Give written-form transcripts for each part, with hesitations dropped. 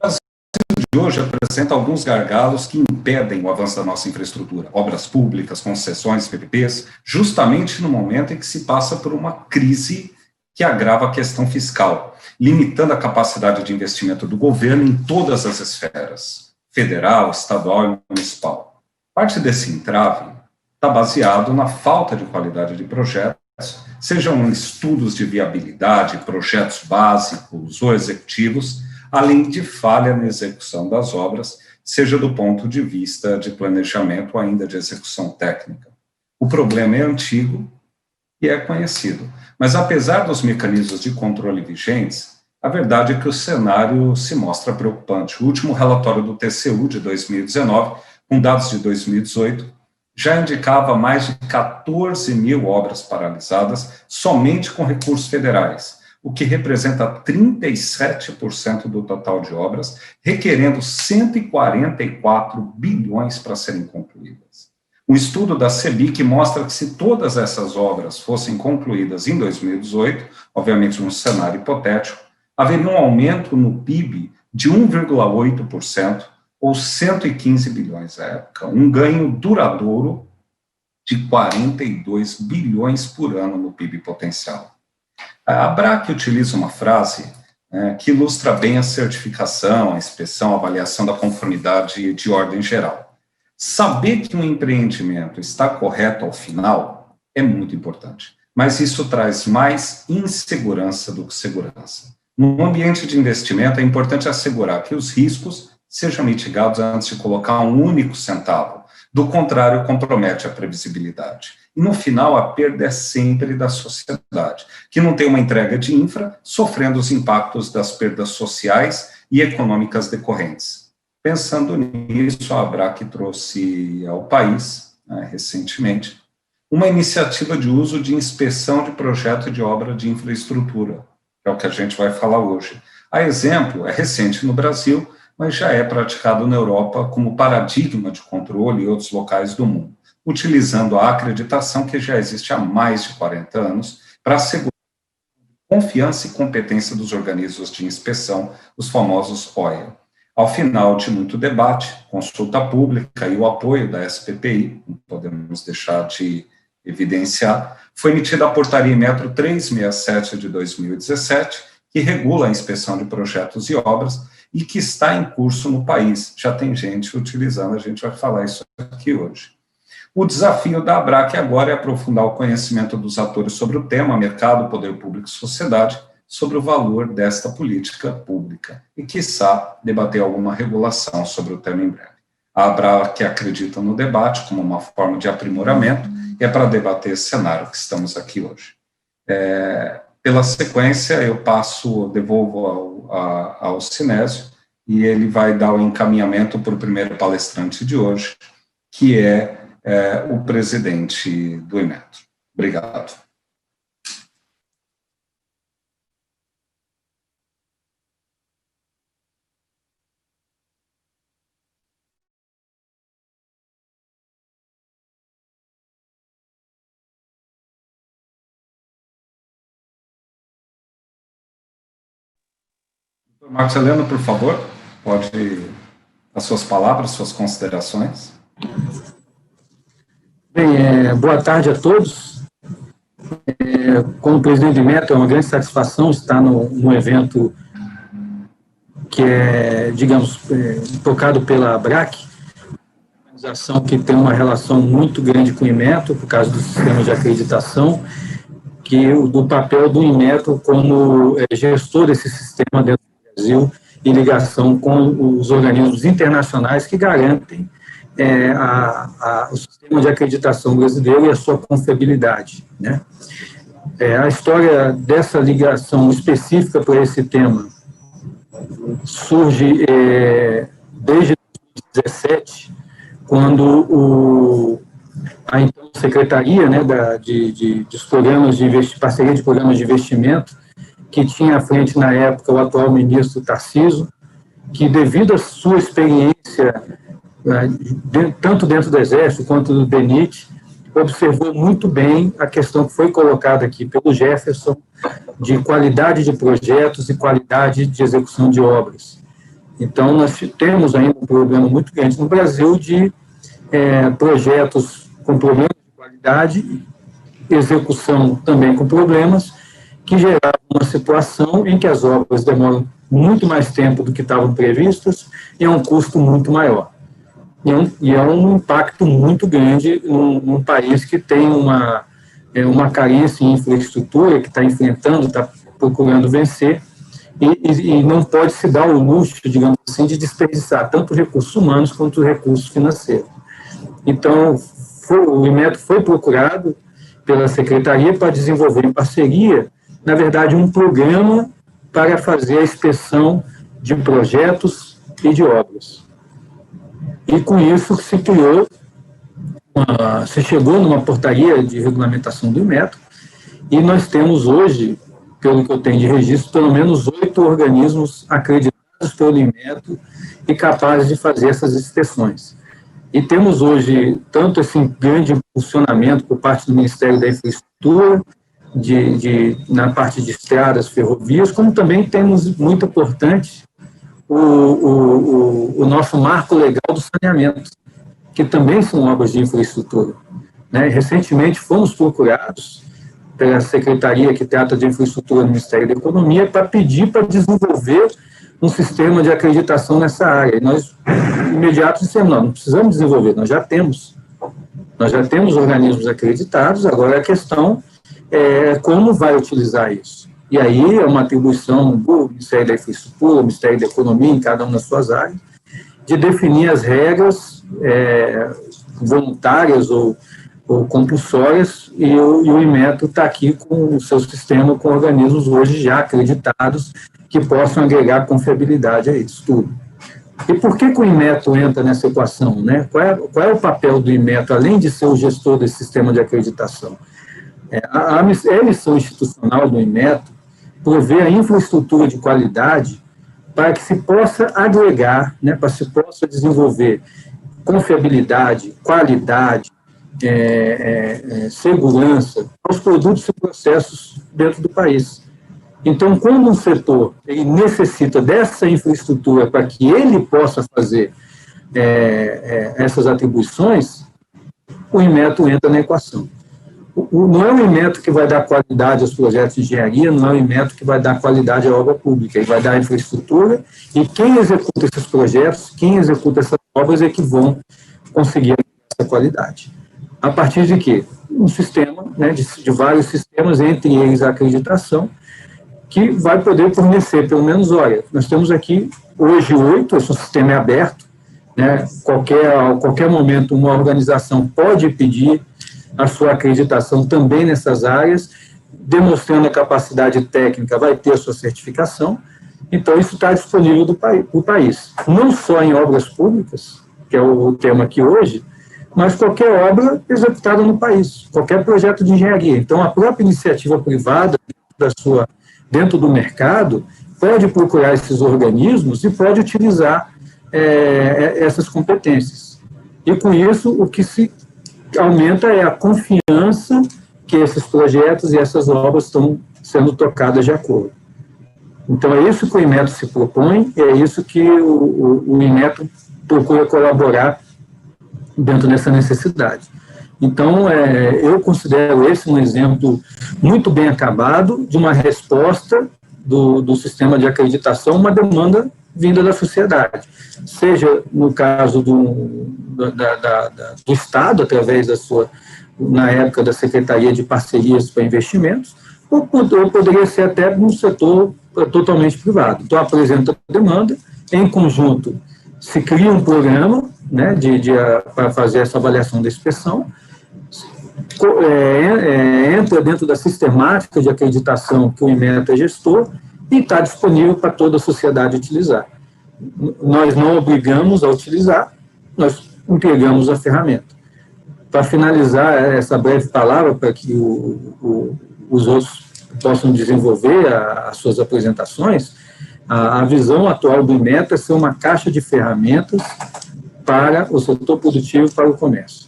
De hoje apresenta alguns gargalos que impedem o avanço da nossa infraestrutura, obras públicas, concessões, PPPs, justamente no momento em que se passa por uma crise que agrava a questão fiscal, limitando a capacidade de investimento do governo em todas as esferas, federal, estadual e municipal. Parte desse entrave está baseado na falta de qualidade de projetos, sejam estudos de viabilidade, projetos básicos ou executivos, além de falha na execução das obras, seja do ponto de vista de planejamento ou ainda de execução técnica. O problema é antigo e é conhecido, mas apesar dos mecanismos de controle vigentes, a verdade é que o cenário se mostra preocupante. O último relatório do TCU de 2019, com dados de 2018, já indicava mais de 14 mil obras paralisadas somente com recursos federais, o que representa 37% do total de obras, requerendo 144 bilhões para serem concluídas. Um estudo da CEBIC mostra que se todas essas obras fossem concluídas em 2018, obviamente num cenário hipotético, haveria um aumento no PIB de 1,8%, ou 115 bilhões à época, um ganho duradouro de 42 bilhões por ano no PIB potencial. A ABRAC utiliza uma frase que ilustra bem a certificação, a inspeção, a avaliação da conformidade de ordem geral. Saber que um empreendimento está correto ao final é muito importante, mas isso traz mais insegurança do que segurança. No ambiente de investimento, é importante assegurar que os riscos sejam mitigados antes de colocar um único centavo. Do contrário, compromete a previsibilidade. E, no final, a perda é sempre da sociedade, que não tem uma entrega de infra, sofrendo os impactos das perdas sociais e econômicas decorrentes. Pensando nisso, a ABRAC trouxe ao país, recentemente, uma iniciativa de uso de inspeção de projeto de obra de infraestrutura, que é o que a gente vai falar hoje. A exemplo, é recente no Brasil, mas já é praticado na Europa como paradigma de controle em outros locais do mundo, utilizando a acreditação que já existe há mais de 40 anos para assegurar a confiança e competência dos organismos de inspeção, os famosos OIA. Ao final de muito debate, consulta pública e o apoio da SPPI, não podemos deixar de evidenciar, foi emitida a portaria Metro 367 de 2017, que regula a inspeção de projetos e obras e que está em curso no país. Já tem gente utilizando, a gente vai falar isso aqui hoje. O desafio da ABRAC agora é aprofundar o conhecimento dos atores sobre o tema, mercado, poder público e sociedade, sobre o valor desta política pública e, quiçá, debater alguma regulação sobre o tema em breve. A ABRAC acredita no debate como uma forma de aprimoramento e é para debater esse cenário que estamos aqui hoje. Pela sequência, eu devolvo ao Sinésio e ele vai dar o encaminhamento para o primeiro palestrante de hoje, que é o presidente do Inmetro. Obrigado. Marcos Heleno, por favor, pode as suas palavras, suas considerações. Bem, boa tarde a todos. Como presidente do Inmetro, é uma grande satisfação estar no evento que é, digamos, tocado pela ABRAC, uma organização que tem uma relação muito grande com o Inmetro, por causa do sistema de acreditação, do papel do Inmetro como gestor desse sistema dentro do Brasil, em ligação com os organismos internacionais que garantem o sistema de acreditação brasileiro e a sua confiabilidade, né? A história dessa ligação específica para esse tema surge desde 2017, quando a então Secretaria, né, dos programas de parceria de programas de investimento, que tinha à frente na época o atual ministro Tarcísio, que devido à sua experiência tanto dentro do Exército quanto do DENIT, observou muito bem a questão que foi colocada aqui pelo Jefferson, de qualidade de projetos e qualidade de execução de obras. Então, nós temos ainda um problema muito grande no Brasil de projetos com problemas de qualidade, execução também com problemas, que geraram uma situação em que as obras demoram muito mais tempo do que estavam previstas e é um custo muito maior. E é um impacto muito grande num país que tem uma carência em infraestrutura, que está enfrentando, está procurando vencer, e não pode se dar o luxo, digamos assim, de desperdiçar tanto recursos humanos quanto recursos financeiros. Então, o Inmetro foi procurado pela Secretaria para desenvolver em parceria, na verdade, um programa para fazer a inspeção de projetos e de obras. E com isso se chegou numa portaria de regulamentação do Inmetro, e nós temos hoje, pelo que eu tenho de registro, pelo menos 8 organismos acreditados pelo Inmetro e capazes de fazer essas inspeções. E temos hoje tanto esse grande impulsionamento por parte do Ministério da Infraestrutura, na parte de estradas, ferrovias, como também temos, muito importante, o nosso marco legal do saneamento, que também são obras de infraestrutura. Né? Recentemente fomos procurados pela Secretaria que trata de Infraestrutura do Ministério da Economia para pedir para desenvolver um sistema de acreditação nessa área. E nós, imediato, dissemos, não precisamos desenvolver, nós já temos organismos acreditados, agora a questão é como vai utilizar isso. E aí é uma atribuição do Ministério da Infraestrutura, do Ministério da Economia, em cada uma das suas áreas, de definir as regras voluntárias ou compulsórias, e o Inmetro está aqui com o seu sistema, com organismos hoje já acreditados, que possam agregar confiabilidade a isso tudo. E por que o Inmetro entra nessa equação? Né? Qual é o papel do Inmetro, além de ser o gestor desse sistema de acreditação? A missão institucional do Inmetro prover a infraestrutura de qualidade para que se possa agregar, né, para que se possa desenvolver confiabilidade, qualidade, segurança aos produtos e processos dentro do país. Então, quando um setor ele necessita dessa infraestrutura para que ele possa fazer essas atribuições, o Inmetro entra na equação. Não é o Inmetro que vai dar qualidade aos projetos de engenharia, não é o Inmetro que vai dar qualidade à obra pública, ele vai dar a infraestrutura, e quem executa esses projetos, quem executa essas obras é que vão conseguir essa qualidade. A partir de quê? Um sistema, né, de vários sistemas, entre eles a acreditação, que vai poder fornecer, pelo menos, olha, nós temos aqui hoje 8, esse sistema é aberto, né, qualquer momento uma organização pode pedir a sua acreditação também nessas áreas, demonstrando a capacidade técnica, vai ter a sua certificação, então isso está disponível para o país, não só em obras públicas, que é o tema aqui hoje, mas qualquer obra executada no país, qualquer projeto de engenharia. Então, a própria iniciativa privada, dentro do mercado, pode procurar esses organismos e pode utilizar essas competências. E, com isso, o que se aumenta é a confiança que esses projetos e essas obras estão sendo tocadas de acordo. Então, é isso que o Inmetro se propõe, e é isso que o Inmetro procura colaborar dentro dessa necessidade. Então, eu considero esse um exemplo muito bem acabado de uma resposta do sistema de acreditação, uma demanda vinda da sociedade, seja no caso do Estado, através na época da Secretaria de Parcerias para Investimentos, ou poderia ser até no setor totalmente privado. Então, apresenta a demanda, em conjunto, se cria um programa, né, para fazer essa avaliação da inspeção, entra dentro da sistemática de acreditação que o Inmetro é gestor e está disponível para toda a sociedade utilizar. Nós não obrigamos a utilizar, nós entregamos a ferramenta. Para finalizar essa breve palavra, para que os outros possam desenvolver as suas apresentações, a visão atual do Inmetro é ser uma caixa de ferramentas para o setor produtivo e para o comércio.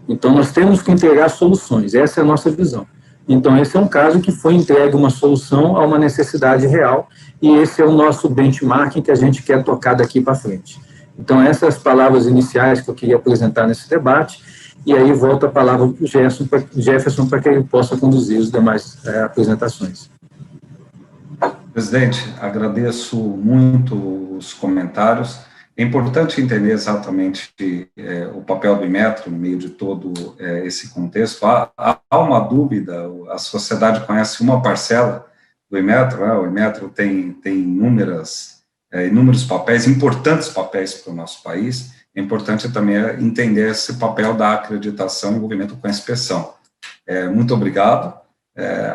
Então, nós temos que entregar soluções, essa é a nossa visão. Então, esse é um caso que foi entregue uma solução a uma necessidade real, e esse é o nosso benchmarking que a gente quer tocar daqui para frente. Então, essas palavras iniciais que eu queria apresentar nesse debate, e aí volta a palavra para o Jefferson para que ele possa conduzir as demais apresentações. Presidente, agradeço muito os comentários. É importante entender exatamente o papel do Inmetro no meio de todo esse contexto. Há uma dúvida, a sociedade conhece uma parcela do Inmetro, né? O Inmetro tem inúmeros papéis, importantes papéis para o nosso país. É importante também entender esse papel da acreditação e envolvimento com a inspeção. Muito obrigado.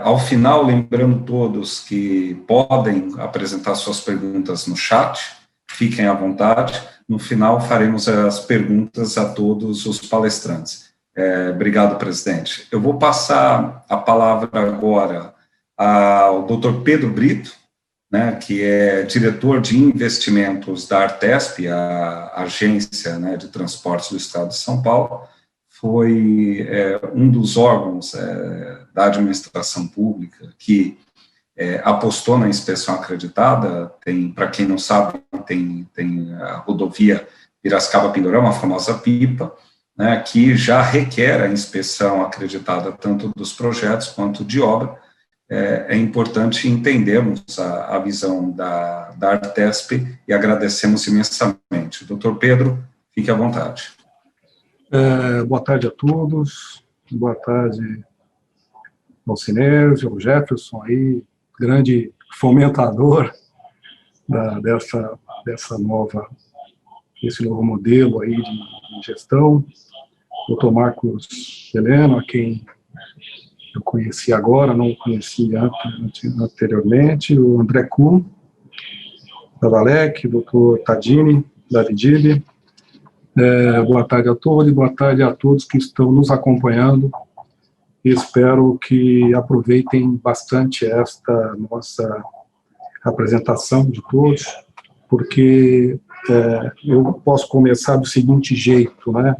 Ao final, lembrando todos que podem apresentar suas perguntas no chat, fiquem à vontade. No final, faremos as perguntas a todos os palestrantes. Obrigado, presidente. Eu vou passar a palavra agora ao Dr. Pedro Brito, né, que é diretor de investimentos da Artesp, a agência, né, de transportes do Estado de São Paulo. Foi um dos órgãos da administração pública que apostou na inspeção acreditada. Para quem não sabe, tem a rodovia Piracicaba-Pindorama, a famosa PIPA, né, que já requer a inspeção acreditada tanto dos projetos quanto de obra. É importante entendermos a visão da Artesp e agradecemos imensamente. Doutor Pedro, fique à vontade. Boa tarde a todos, boa tarde ao Sinésio, ao Jefferson, aí, grande fomentador desse novo modelo aí de gestão, doutor Marcos Heleno, a quem eu conheci agora, não conhecia anteriormente, o André Kuhn, da Valec, o doutor Tadini, da Vidib. Boa tarde a todos e boa tarde a todos que estão nos acompanhando. Espero que aproveitem bastante esta nossa apresentação de todos, porque eu posso começar do seguinte jeito, né?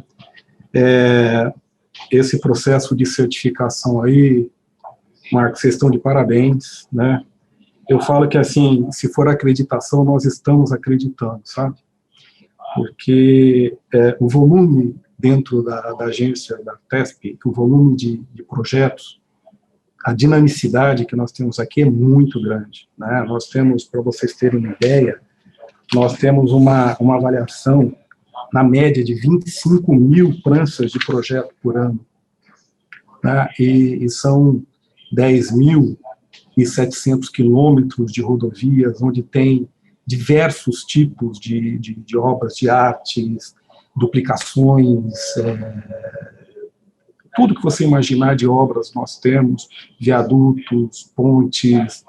Esse processo de certificação aí, Marcos, vocês estão de parabéns, né? Eu falo que, assim, se for acreditação, nós estamos acreditando, sabe? Porque o volume dentro da agência da TESP, o volume de projetos, a dinamicidade que nós temos aqui é muito grande, né? Nós temos, para vocês terem uma ideia, nós temos uma avaliação na média de 25 mil pranchas de projeto por ano, né? E são 10.700 quilômetros de rodovias, onde tem diversos tipos de obras de artes, duplicações, tudo que você imaginar de obras nós temos, viadutos, pontes,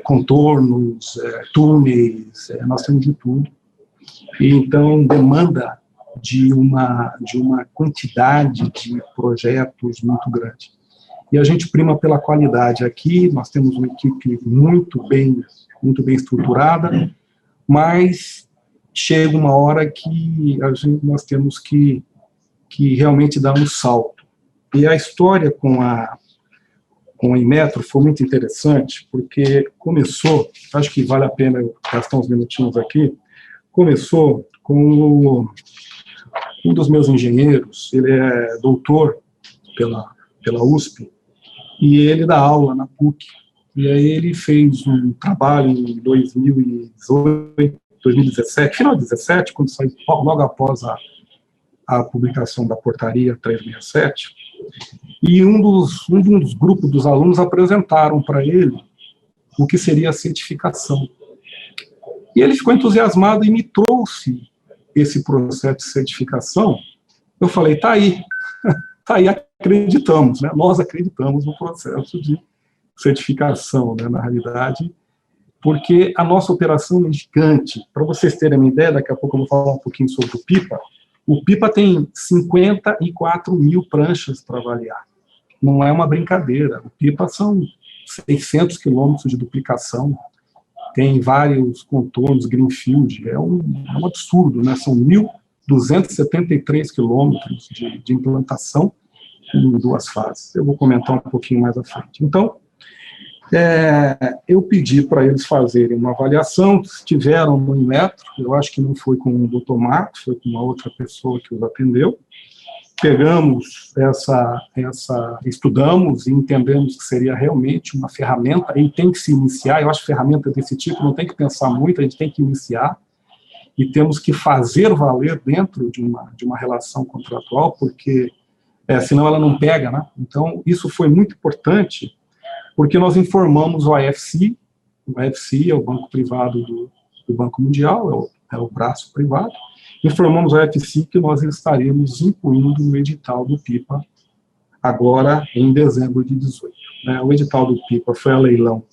contornos, túneis, nós temos de tudo. E então demanda de uma quantidade de projetos muito grande. E a gente prima pela qualidade aqui, nós temos uma equipe muito bem estruturada, mas chega uma hora que nós temos que realmente dar um salto. E a história com a Inmetro foi muito interessante, porque começou, acho que vale a pena eu gastar uns minutinhos aqui, começou com um dos meus engenheiros, ele é doutor pela USP, e ele dá aula na PUC. E aí ele fez um trabalho em 2017, final de 2017, quando saiu logo após a publicação da portaria 367, e um dos grupos dos alunos apresentaram para ele o que seria a certificação. E ele ficou entusiasmado e me trouxe esse processo de certificação. Eu falei, tá aí, acreditamos, né? Nós acreditamos no processo de certificação, né, na realidade, porque a nossa operação é gigante. Para vocês terem uma ideia, daqui a pouco eu vou falar um pouquinho sobre o PIPA. O PIPA tem 54 mil pranchas para avaliar. Não é uma brincadeira. O PIPA são 600 quilômetros de duplicação, tem vários contornos, greenfield, é um absurdo, né? São 1.273 quilômetros de implantação em 2 fases. Eu vou comentar um pouquinho mais à frente. Então, eu pedi para eles fazerem uma avaliação, tiveram no Inmetro, eu acho que não foi com o Dr. Marcos, foi com uma outra pessoa que os atendeu. Pegamos estudamos e entendemos que seria realmente uma ferramenta, e tem que se iniciar. Eu acho que ferramenta desse tipo não tem que pensar muito, a gente tem que iniciar, e temos que fazer valer dentro de uma relação contratual, porque senão ela não pega, né? Então, isso foi muito importante, porque nós informamos o AFC é o banco privado do Banco Mundial, é o braço privado, informamos o AFC que nós estaríamos incluindo no edital do PIPA, agora em dezembro de 18. O edital do PIPA foi a leilão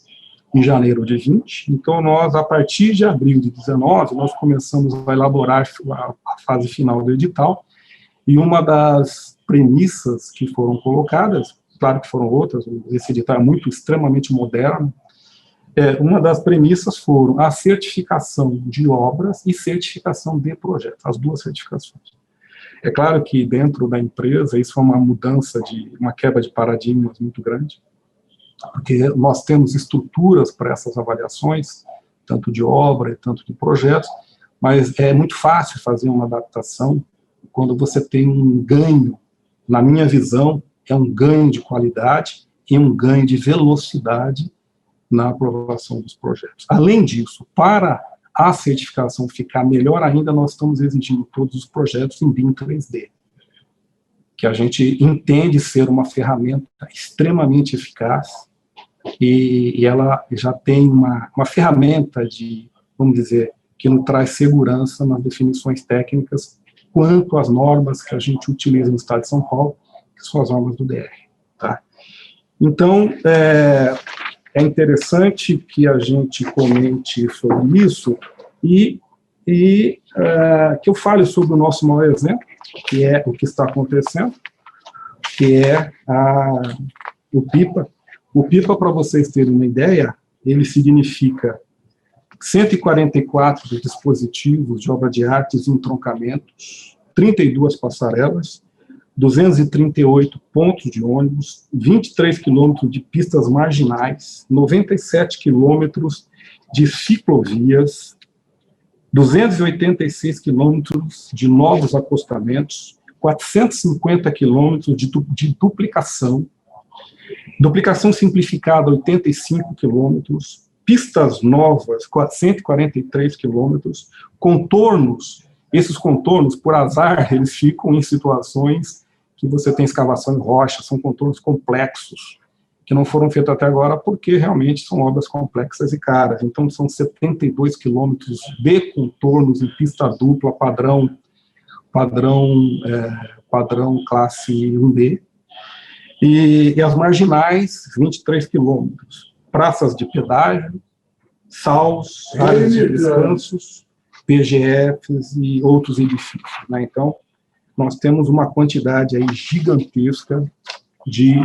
em janeiro de 20, então nós, a partir de abril de 19, nós começamos a elaborar a fase final do edital, e uma das premissas que foram colocadas, claro que foram outras, esse edital é extremamente moderno, uma das premissas foram a certificação de obras e certificação de projetos, as 2 certificações. É claro que dentro da empresa isso é uma mudança, uma quebra de paradigmas muito grande, porque nós temos estruturas para essas avaliações, tanto de obra e tanto de projetos, mas é muito fácil fazer uma adaptação quando você tem um ganho, na minha visão, é um ganho de qualidade e um ganho de velocidade na aprovação dos projetos. Além disso, para a certificação ficar melhor ainda, nós estamos exigindo todos os projetos em BIM 3D, que a gente entende ser uma ferramenta extremamente eficaz, e ela já tem uma ferramenta vamos dizer, que nos traz segurança nas definições técnicas quanto às normas que a gente utiliza no Estado de São Paulo, que são as normas do DR. Tá? Então, é interessante que a gente comente sobre isso e que eu fale sobre o nosso maior exemplo, que é o que está acontecendo, que é o PIPA. O PIPA, para vocês terem uma ideia, ele significa 144 dispositivos de obra de artes e entroncamentos, 32 passarelas, 238 pontos de ônibus, 23 quilômetros de pistas marginais, 97 quilômetros de ciclovias, 286 quilômetros de novos acostamentos, 450 quilômetros de duplicação simplificada, 85 quilômetros, pistas novas, 443 quilômetros, contornos. Esses contornos, por azar, eles ficam em situações que você tem escavação em rocha, são contornos complexos, que não foram feitos até agora porque realmente são obras complexas e caras. Então, são 72 quilômetros de contornos em pista dupla, padrão classe 1B, e as marginais, 23 quilômetros. Praças de pedágio, SAUs, áreas de descansos, PGFs e outros edifícios. Né? Então, nós temos uma quantidade aí gigantesca de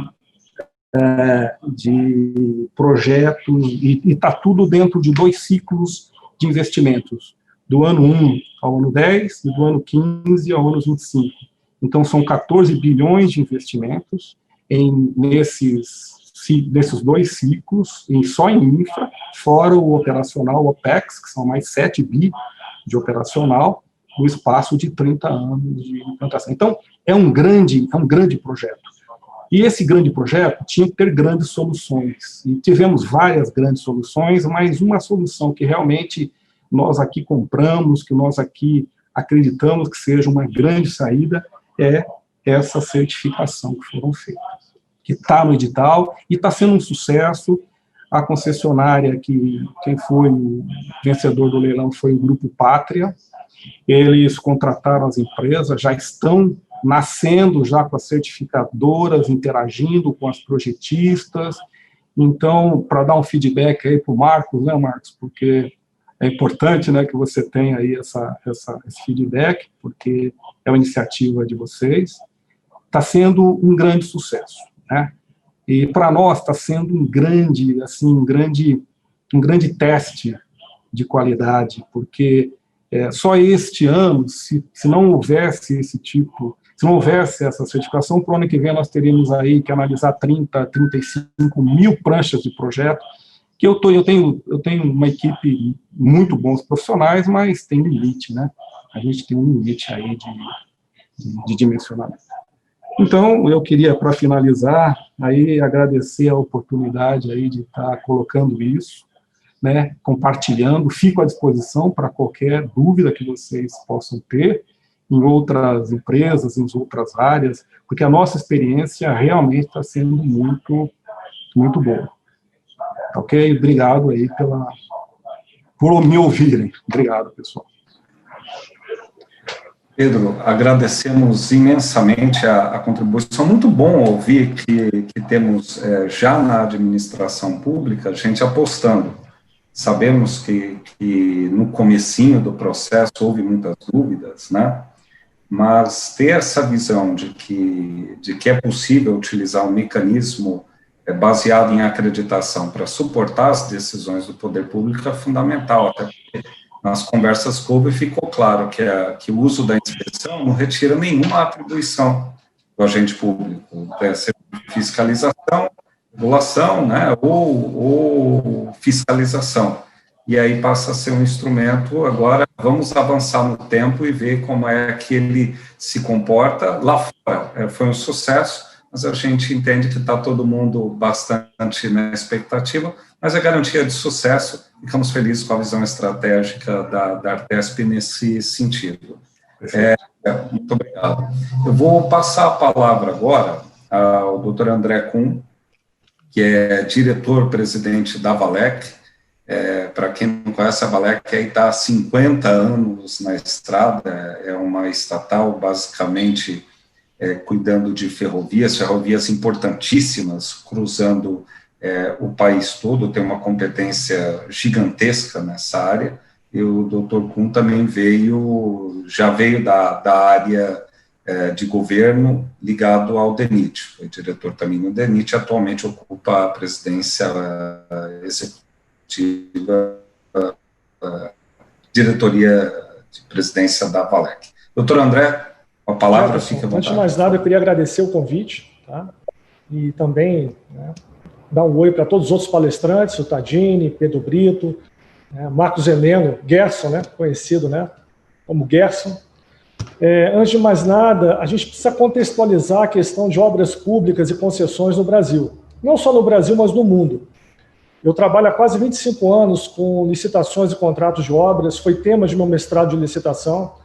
projetos, e está tudo dentro de 2 ciclos de investimentos, do ano 1 ao ano 10 e do ano 15 ao ano 25. Então, são 14 bilhões de investimentos nesses 2 ciclos, só em infra, fora o operacional, o OPEX, que são mais 7 bi de operacional, no espaço de 30 anos de implantação. Então, é um grande projeto. E esse grande projeto tinha que ter grandes soluções. E tivemos várias grandes soluções, mas uma solução que realmente nós aqui compramos, que nós aqui acreditamos que seja uma grande saída, é essa certificação que foram feitas, que está no edital e está sendo um sucesso. A concessionária, quem foi o vencedor do leilão foi o Grupo Pátria. Eles contrataram as empresas, já estão nascendo já com as certificadoras, interagindo com as projetistas. Então, para dar um feedback aí para o Marcos, né, Marcos, porque é importante, né, que você tenha aí esse feedback, porque é uma iniciativa de vocês. Está sendo um grande sucesso, né? E para nós está sendo um grande teste de qualidade, porque só este ano, se não houvesse esse tipo, Se não houvesse essa certificação, para o ano que vem nós teríamos aí que analisar 30, 35 mil pranchas de projeto, que eu tenho uma equipe muito bons profissionais, mas tem limite, né? A gente tem um limite aí de dimensionamento. Então, eu queria, para finalizar, aí agradecer a oportunidade aí de estar colocando isso, né, compartilhando, fico à disposição para qualquer dúvida que vocês possam ter em outras empresas, em outras áreas, porque a nossa experiência realmente está sendo muito, muito boa. Ok? Obrigado aí por me ouvirem. Obrigado, pessoal. Pedro, agradecemos imensamente a contribuição. Muito bom ouvir que temos já na administração pública gente apostando. Sabemos que no comecinho do processo houve muitas dúvidas, né? Mas ter essa visão de que é possível utilizar um mecanismo baseado em acreditação para suportar as decisões do poder público é fundamental, até porque nas conversas que houve ficou claro que o uso da inspeção não retira nenhuma atribuição do agente público, seja fiscalização, regulação, né, ou fiscalização. E aí passa a ser um instrumento. Agora vamos avançar no tempo e ver como é que ele se comporta. Lá fora foi um sucesso, mas a gente entende que está todo mundo bastante na expectativa, mas é garantia de sucesso. Ficamos felizes com a visão estratégica da Artesp nesse sentido. Muito obrigado. Eu vou passar a palavra agora ao Dr. André Kuhn, que é diretor-presidente da Valec. Para quem não conhece, a Valec está há 50 anos na estrada, é uma estatal basicamente cuidando de ferrovias importantíssimas, cruzando o país todo, tem uma competência gigantesca nessa área, e o Dr. Kuhn também já veio da área de governo ligado ao DENIT, foi diretor também no DENIT, atualmente ocupa a presidência executiva, diretoria de presidência da Valec. Doutor André, a palavra fica à vontade. Antes de mais nada, eu queria agradecer o convite, tá? E também, né, dar um oi para todos os outros palestrantes, o Tadini, Pedro Brito, Marcos Heleno, Gerson, né, conhecido, né, como Gerson. Antes de mais nada, a gente precisa contextualizar a questão de obras públicas e concessões no Brasil. Não só no Brasil, mas no mundo. Eu trabalho há quase 25 anos com licitações e contratos de obras, foi tema de meu mestrado de licitação,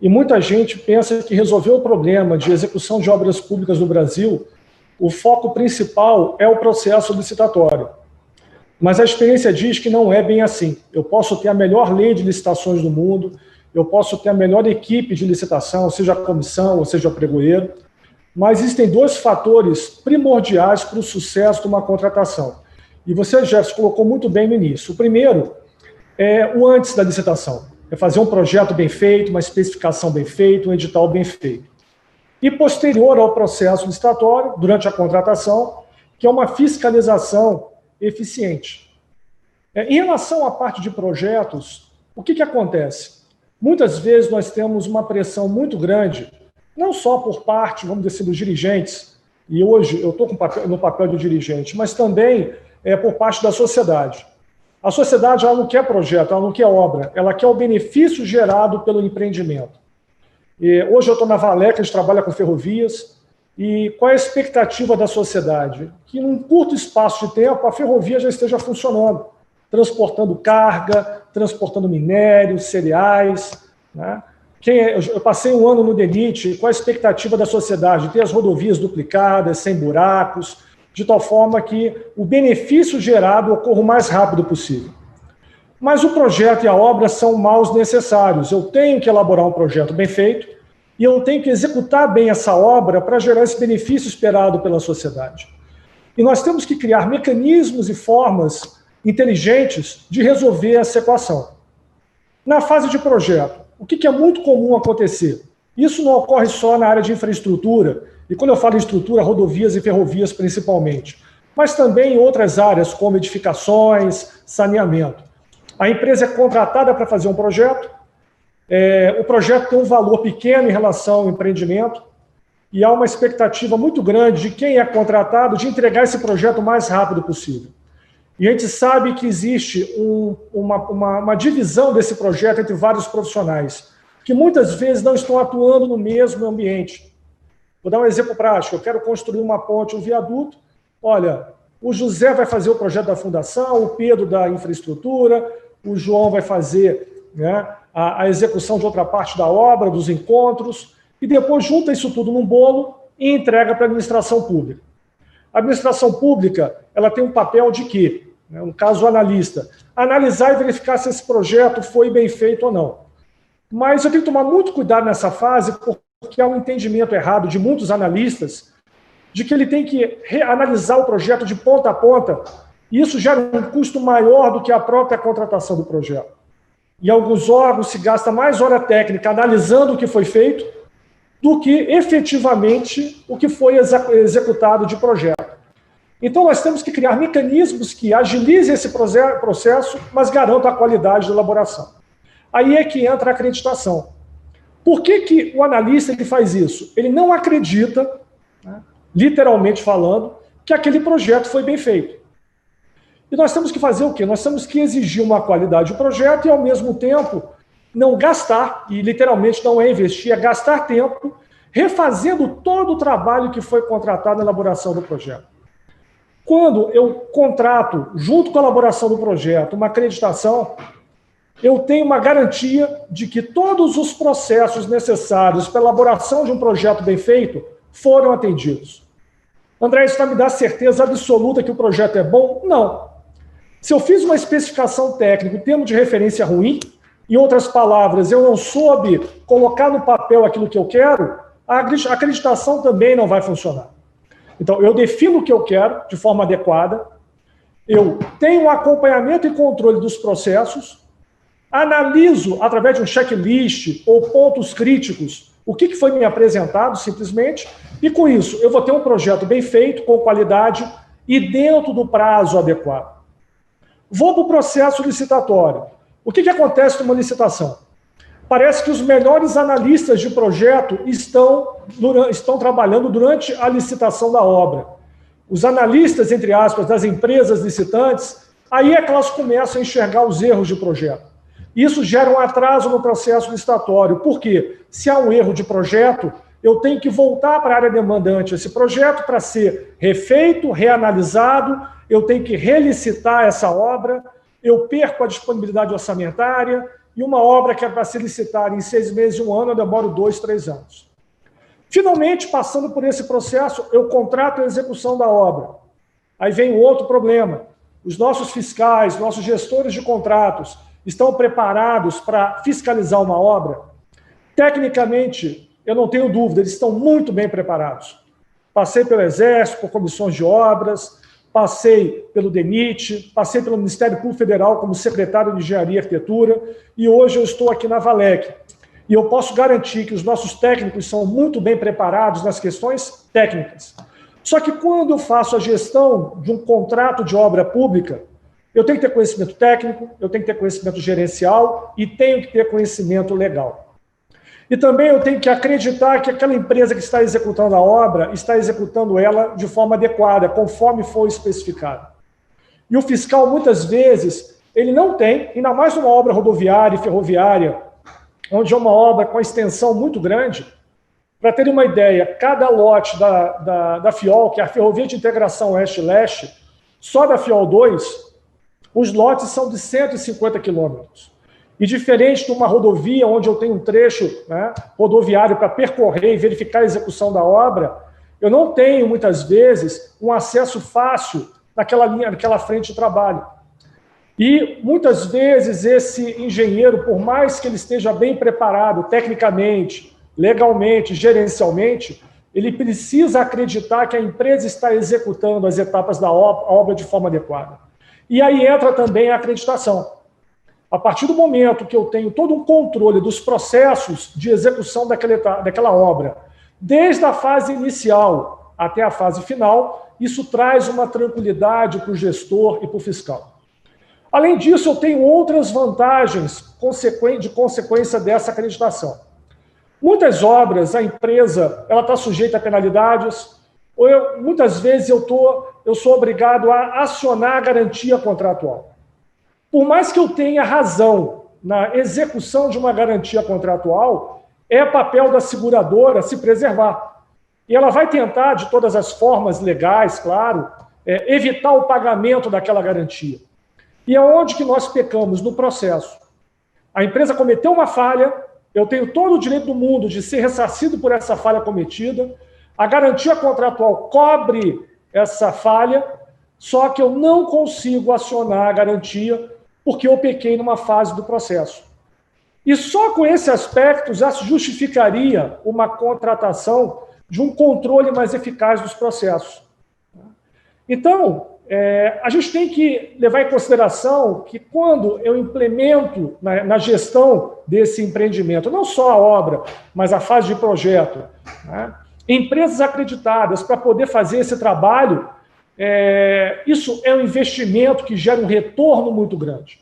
e muita gente pensa que resolver o problema de execução de obras públicas no Brasil, o foco principal é o processo licitatório. Mas a experiência diz que não é bem assim. Eu posso ter a melhor lei de licitações do mundo, eu posso ter a melhor equipe de licitação, seja a comissão ou seja o pregoeiro, mas existem dois fatores primordiais para o sucesso de uma contratação. E você, Jefferson, colocou muito bem no início. O primeiro é o antes da licitação. É fazer um projeto bem feito, uma especificação bem feita, um edital bem feito. E posterior ao processo licitatório, durante a contratação, que é uma fiscalização eficiente. Em relação à parte de projetos, o que acontece? Muitas vezes nós temos uma pressão muito grande, não só por parte, vamos dizer assim, dos dirigentes, e hoje eu estou no papel de dirigente, mas também por parte da sociedade. A sociedade ela não quer projeto, ela não quer obra, ela quer o benefício gerado pelo empreendimento. E hoje eu estou na Valec, a gente trabalha com ferrovias, e qual é a expectativa da sociedade? Que num curto espaço de tempo a ferrovia já esteja funcionando, transportando carga, transportando minérios, cereais, né? Eu passei um ano no DENIT, qual a expectativa da sociedade? Ter as rodovias duplicadas, sem buracos, de tal forma que o benefício gerado ocorra o mais rápido possível. Mas o projeto e a obra são males necessários. Eu tenho que elaborar um projeto bem feito e eu tenho que executar bem essa obra para gerar esse benefício esperado pela sociedade. E nós temos que criar mecanismos e formas inteligentes de resolver essa equação. Na fase de projeto, o que é muito comum acontecer? Isso não ocorre só na área de infraestrutura, e quando eu falo em estrutura, rodovias e ferrovias principalmente, mas também em outras áreas, como edificações, saneamento. A empresa é contratada para fazer um projeto, o projeto tem um valor pequeno em relação ao empreendimento, e há uma expectativa muito grande de quem é contratado de entregar esse projeto o mais rápido possível. E a gente sabe que existe uma divisão desse projeto entre vários profissionais, que muitas vezes não estão atuando no mesmo ambiente. Vou dar um exemplo prático. Eu quero construir uma ponte, um viaduto. Olha, o José vai fazer o projeto da fundação, o Pedro da infraestrutura, o João vai fazer, né, a execução de outra parte da obra, dos encontros, e depois junta isso tudo num bolo e entrega para a administração pública. A administração pública, ela tem um papel de quê? No caso, o analista, analisar e verificar se esse projeto foi bem feito ou não. Mas eu tenho que tomar muito cuidado nessa fase, porque há um entendimento errado de muitos analistas de que ele tem que analisar o projeto de ponta a ponta, e isso gera um custo maior do que a própria contratação do projeto. Em alguns órgãos se gasta mais hora técnica analisando o que foi feito do que efetivamente o que foi executado de projeto. Então, nós temos que criar mecanismos que agilizem esse processo, mas garantam a qualidade da elaboração. Aí é que entra a acreditação. Por que o analista ele faz isso? Ele não acredita, né, literalmente falando, que aquele projeto foi bem feito. E nós temos que fazer o quê? Nós temos que exigir uma qualidade do projeto e, ao mesmo tempo, não gastar, e literalmente não é investir, é gastar tempo refazendo todo o trabalho que foi contratado na elaboração do projeto. Quando eu contrato, junto com a elaboração do projeto, uma acreditação, eu tenho uma garantia de que todos os processos necessários para a elaboração de um projeto bem feito foram atendidos. André, isso vai me dar certeza absoluta que o projeto é bom? Não. Se eu fiz uma especificação técnica, termo de referência ruim, em outras palavras, eu não soube colocar no papel aquilo que eu quero, a acreditação também não vai funcionar. Então, eu defino o que eu quero de forma adequada, eu tenho um acompanhamento e controle dos processos, analiso, através de um checklist ou pontos críticos, o que foi me apresentado, simplesmente, e com isso eu vou ter um projeto bem feito, com qualidade e dentro do prazo adequado. Vou para o processo licitatório. O que acontece numa licitação? Parece que os melhores analistas de projeto estão trabalhando durante a licitação da obra. Os analistas, entre aspas, das empresas licitantes, aí é que elas começam a enxergar os erros de projeto. Isso gera um atraso no processo licitatório. Por quê? Se há um erro de projeto, eu tenho que voltar para a área demandante esse projeto para ser refeito, reanalisado, eu tenho que relicitar essa obra, eu perco a disponibilidade orçamentária, e uma obra que é para ser licitada em 6 meses e 1 ano, eu demoro 2, 3 anos. Finalmente, passando por esse processo, eu contrato a execução da obra. Aí vem o outro problema. Os nossos fiscais, nossos gestores de contratos, estão preparados para fiscalizar uma obra? Tecnicamente, eu não tenho dúvida, eles estão muito bem preparados. Passei pelo Exército, por comissões de obras, passei pelo DENIT, passei pelo Ministério Público Federal como secretário de Engenharia e Arquitetura, e hoje eu estou aqui na Valec. E eu posso garantir que os nossos técnicos são muito bem preparados nas questões técnicas. Só que quando eu faço a gestão de um contrato de obra pública, eu tenho que ter conhecimento técnico, eu tenho que ter conhecimento gerencial e tenho que ter conhecimento legal. E também eu tenho que acreditar que aquela empresa que está executando a obra está executando ela de forma adequada, conforme foi especificado. E o fiscal, muitas vezes, ele não tem, ainda mais numa obra rodoviária e ferroviária, onde é uma obra com extensão muito grande. Para terem uma ideia, cada lote da FIOL, que é a Ferrovia de Integração Oeste-Leste, só da FIOL 2, os lotes são de 150 quilômetros. E diferente de uma rodovia, onde eu tenho um trecho, né, rodoviário para percorrer e verificar a execução da obra, eu não tenho, muitas vezes, um acesso fácil naquela linha, naquela frente de trabalho. E, muitas vezes, esse engenheiro, por mais que ele esteja bem preparado tecnicamente, legalmente, gerencialmente, ele precisa acreditar que a empresa está executando as etapas da obra de forma adequada. E aí entra também a acreditação. A partir do momento que eu tenho todo um controle dos processos de execução daquela obra, desde a fase inicial até a fase final, isso traz uma tranquilidade para o gestor e para o fiscal. Além disso, eu tenho outras vantagens de consequência dessa acreditação. Muitas obras, a empresa está sujeita a penalidades, ou muitas vezes eu sou obrigado a acionar a garantia contratual. Por mais que eu tenha razão na execução de uma garantia contratual, é papel da seguradora se preservar. E ela vai tentar, de todas as formas legais, claro, evitar o pagamento daquela garantia. E é onde que nós pecamos no processo. A empresa cometeu uma falha, eu tenho todo o direito do mundo de ser ressarcido por essa falha cometida, a garantia contratual cobre essa falha, só que eu não consigo acionar a garantia porque eu pequei numa fase do processo. E só com esse aspecto já se justificaria uma contratação de um controle mais eficaz dos processos. Então, a gente tem que levar em consideração que quando eu implemento na gestão desse empreendimento, não só a obra, mas a fase de projeto, né, empresas acreditadas para poder fazer esse trabalho, isso é um investimento que gera um retorno muito grande.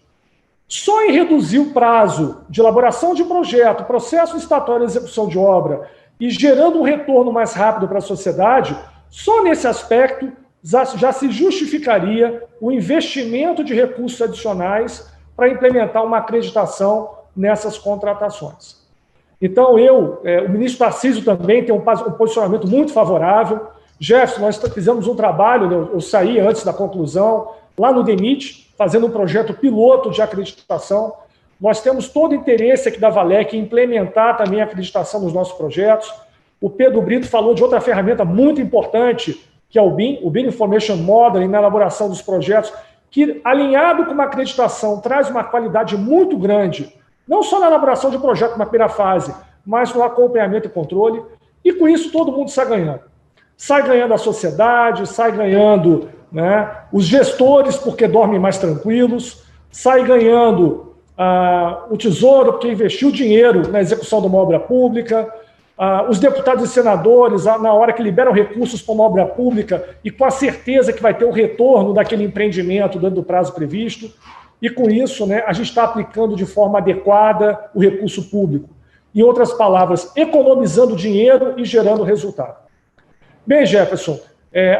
Só em reduzir o prazo de elaboração de projeto, processo licitatório de execução de obra e gerando um retorno mais rápido para a sociedade, só nesse aspecto já se justificaria o investimento de recursos adicionais para implementar uma acreditação nessas contratações. Então, o ministro Tarcísio também tem um posicionamento muito favorável. Jefferson, nós fizemos um trabalho, eu saí antes da conclusão, lá no DENIT, fazendo um projeto piloto de acreditação. Nós temos todo o interesse aqui da Valec em implementar também a acreditação nos nossos projetos. O Pedro Brito falou de outra ferramenta muito importante, que é o BIM Information Modeling, na elaboração dos projetos, que, alinhado com uma acreditação, traz uma qualidade muito grande, não só na elaboração de projeto na primeira fase, mas no acompanhamento e controle, e com isso todo mundo sai ganhando. Sai ganhando a sociedade, sai ganhando, né, os gestores, porque dormem mais tranquilos, sai ganhando o Tesouro, porque investiu dinheiro na execução de uma obra pública, os deputados e senadores, na hora que liberam recursos para uma obra pública e com a certeza que vai ter o retorno daquele empreendimento dentro do prazo previsto, e com isso, né, a gente está aplicando de forma adequada o recurso público. Em outras palavras, economizando dinheiro e gerando resultado. Bem, Jefferson,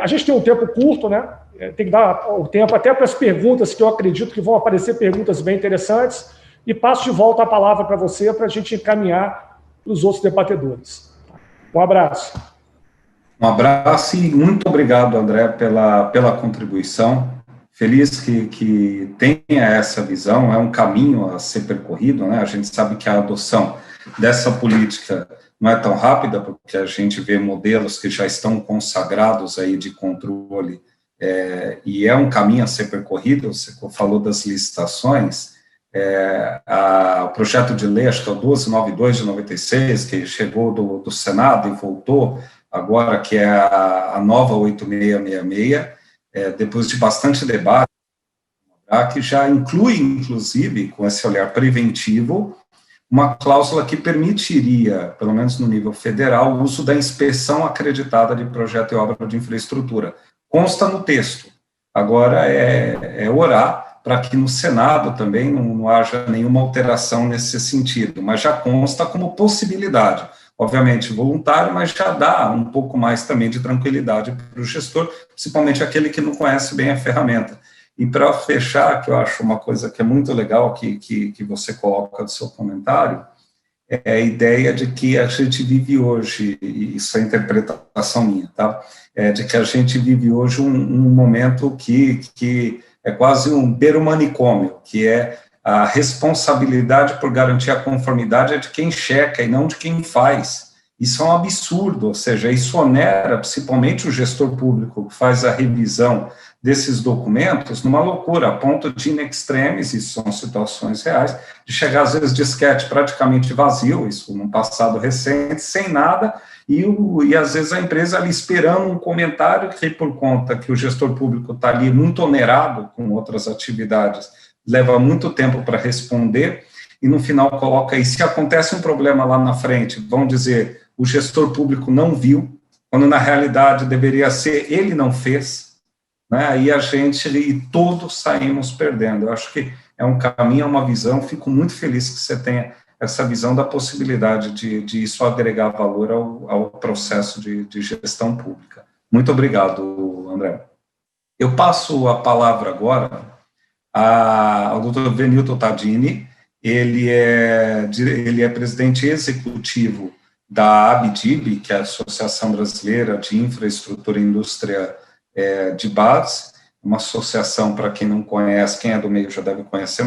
a gente tem um tempo curto, né? Tem que dar o tempo até para as perguntas, que eu acredito que vão aparecer perguntas bem interessantes, e passo de volta a palavra para você, para a gente encaminhar para os outros debatedores. Um abraço. Um abraço e muito obrigado, André, pela contribuição. Feliz que tenha essa visão, é um caminho a ser percorrido, né? A gente sabe que a adoção dessa política não é tão rápida, porque a gente vê modelos que já estão consagrados aí de controle, e é um caminho a ser percorrido. Você falou das licitações, o projeto de lei, acho que é o 1292 de 96, que chegou do Senado e voltou, agora que é a nova 8666, depois de bastante debate, que já inclui, inclusive, com esse olhar preventivo, uma cláusula que permitiria, pelo menos no nível federal, o uso da inspeção acreditada de projeto e obra de infraestrutura. Consta no texto. Agora é orar para que no Senado também não haja nenhuma alteração nesse sentido, mas já consta como possibilidade. Obviamente voluntário, mas já dá um pouco mais também de tranquilidade para o gestor, principalmente aquele que não conhece bem a ferramenta. E para fechar, que eu acho uma coisa que é muito legal que você coloca no seu comentário, é a ideia de que a gente vive hoje, e isso é interpretação minha, tá? De que a gente vive hoje um momento que é quase um beira-manicômio, que é a responsabilidade por garantir a conformidade é de quem checa e não de quem faz. Isso é um absurdo, ou seja, isso onera principalmente o gestor público que faz a revisão desses documentos numa loucura, a ponto de, in extremis, isso são situações reais, de chegar às vezes disquete praticamente vazio, isso num passado recente, sem nada, e às vezes a empresa ali esperando um comentário que, por conta que o gestor público está ali muito onerado com outras atividades, leva muito tempo para responder, e no final coloca aí, se acontece um problema lá na frente, vão dizer, o gestor público não viu, quando na realidade deveria ser, ele não fez, né? E a gente, e todos saímos perdendo. Eu acho que é um caminho, é uma visão, fico muito feliz que você tenha essa visão da possibilidade de isso agregar valor ao processo de gestão pública. Muito obrigado, André. Eu passo a palavra agora ao Dr. Venilton Tadini. Ele é presidente executivo da ABDIB, que é a Associação Brasileira de Infraestrutura e Indústria de Base, uma associação, para quem não conhece, quem é do meio já deve conhecer,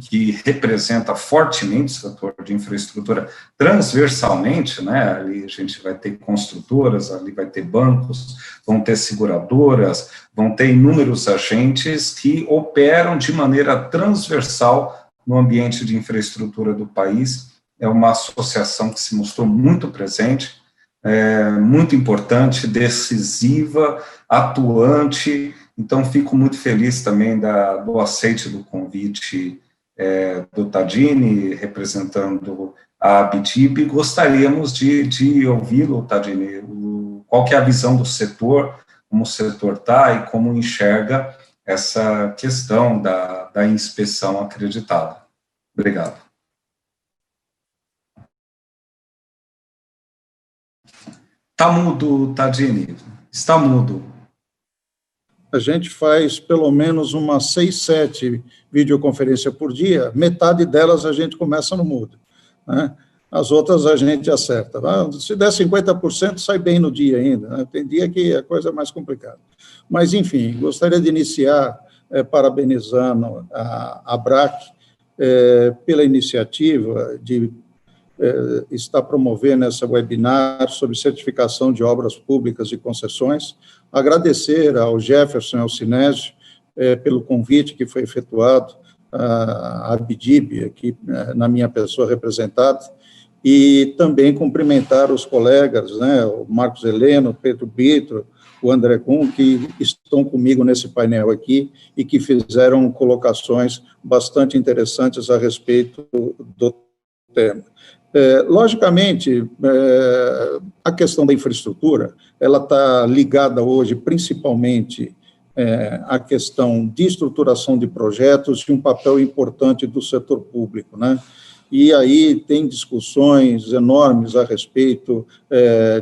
que representa fortemente o setor de infraestrutura transversalmente, né? Ali a gente vai ter construtoras, ali vai ter bancos, vão ter seguradoras, vão ter inúmeros agentes que operam de maneira transversal no ambiente de infraestrutura do país. É uma associação que se mostrou muito presente, muito importante, decisiva, atuante. Então, fico muito feliz também do aceite do convite do Tadini, representando a ABDIB. Gostaríamos de ouvi-lo, Tadini, qual que é a visão do setor, como o setor está e como enxerga essa questão da inspeção acreditada. Obrigado. Está mudo, Tadini, está mudo. A gente faz pelo menos umas 6, 7 videoconferências por dia, metade delas a gente começa no mudo, né? As outras a gente acerta. Se der 50%, sai bem no dia ainda, né? Tem dia que a coisa é mais complicada. Mas, enfim, gostaria de iniciar parabenizando a ABRAC pela iniciativa de está promovendo essa webinar sobre certificação de obras públicas e concessões. Agradecer ao Jefferson e ao Sinésio pelo convite que foi efetuado, à ABDIB, aqui na minha pessoa representada, e também cumprimentar os colegas, né, o Marcos Heleno, o Pedro Brito, o André Kuhn, que estão comigo nesse painel aqui e que fizeram colocações bastante interessantes a respeito do tema. Logicamente, a questão da infraestrutura, ela está ligada hoje principalmente à questão de estruturação de projetos e um papel importante do setor público, né? E aí tem discussões enormes a respeito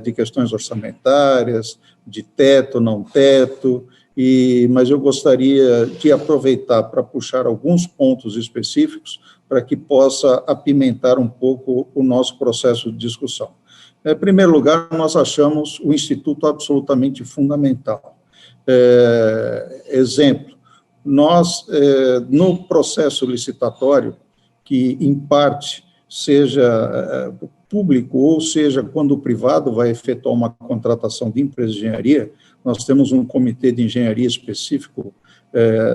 de questões orçamentárias, de teto, não teto, mas eu gostaria de aproveitar para puxar alguns pontos específicos para que possa apimentar um pouco o nosso processo de discussão. Em primeiro lugar, nós achamos o Instituto absolutamente fundamental. Exemplo, nós, no processo licitatório, que em parte seja público, ou seja, quando o privado vai efetuar uma contratação de empresa de engenharia, nós temos um comitê de engenharia específico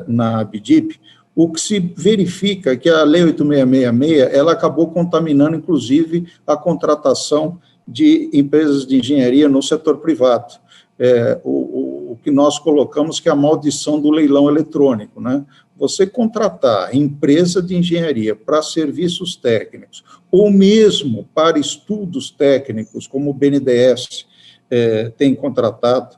na ABDIB. O que se verifica é que a Lei 8666, ela acabou contaminando, inclusive, a contratação de empresas de engenharia no setor privado. O que nós colocamos que é a maldição do leilão eletrônico, né? Você contratar empresa de engenharia para serviços técnicos, ou mesmo para estudos técnicos, como o BNDES tem contratado,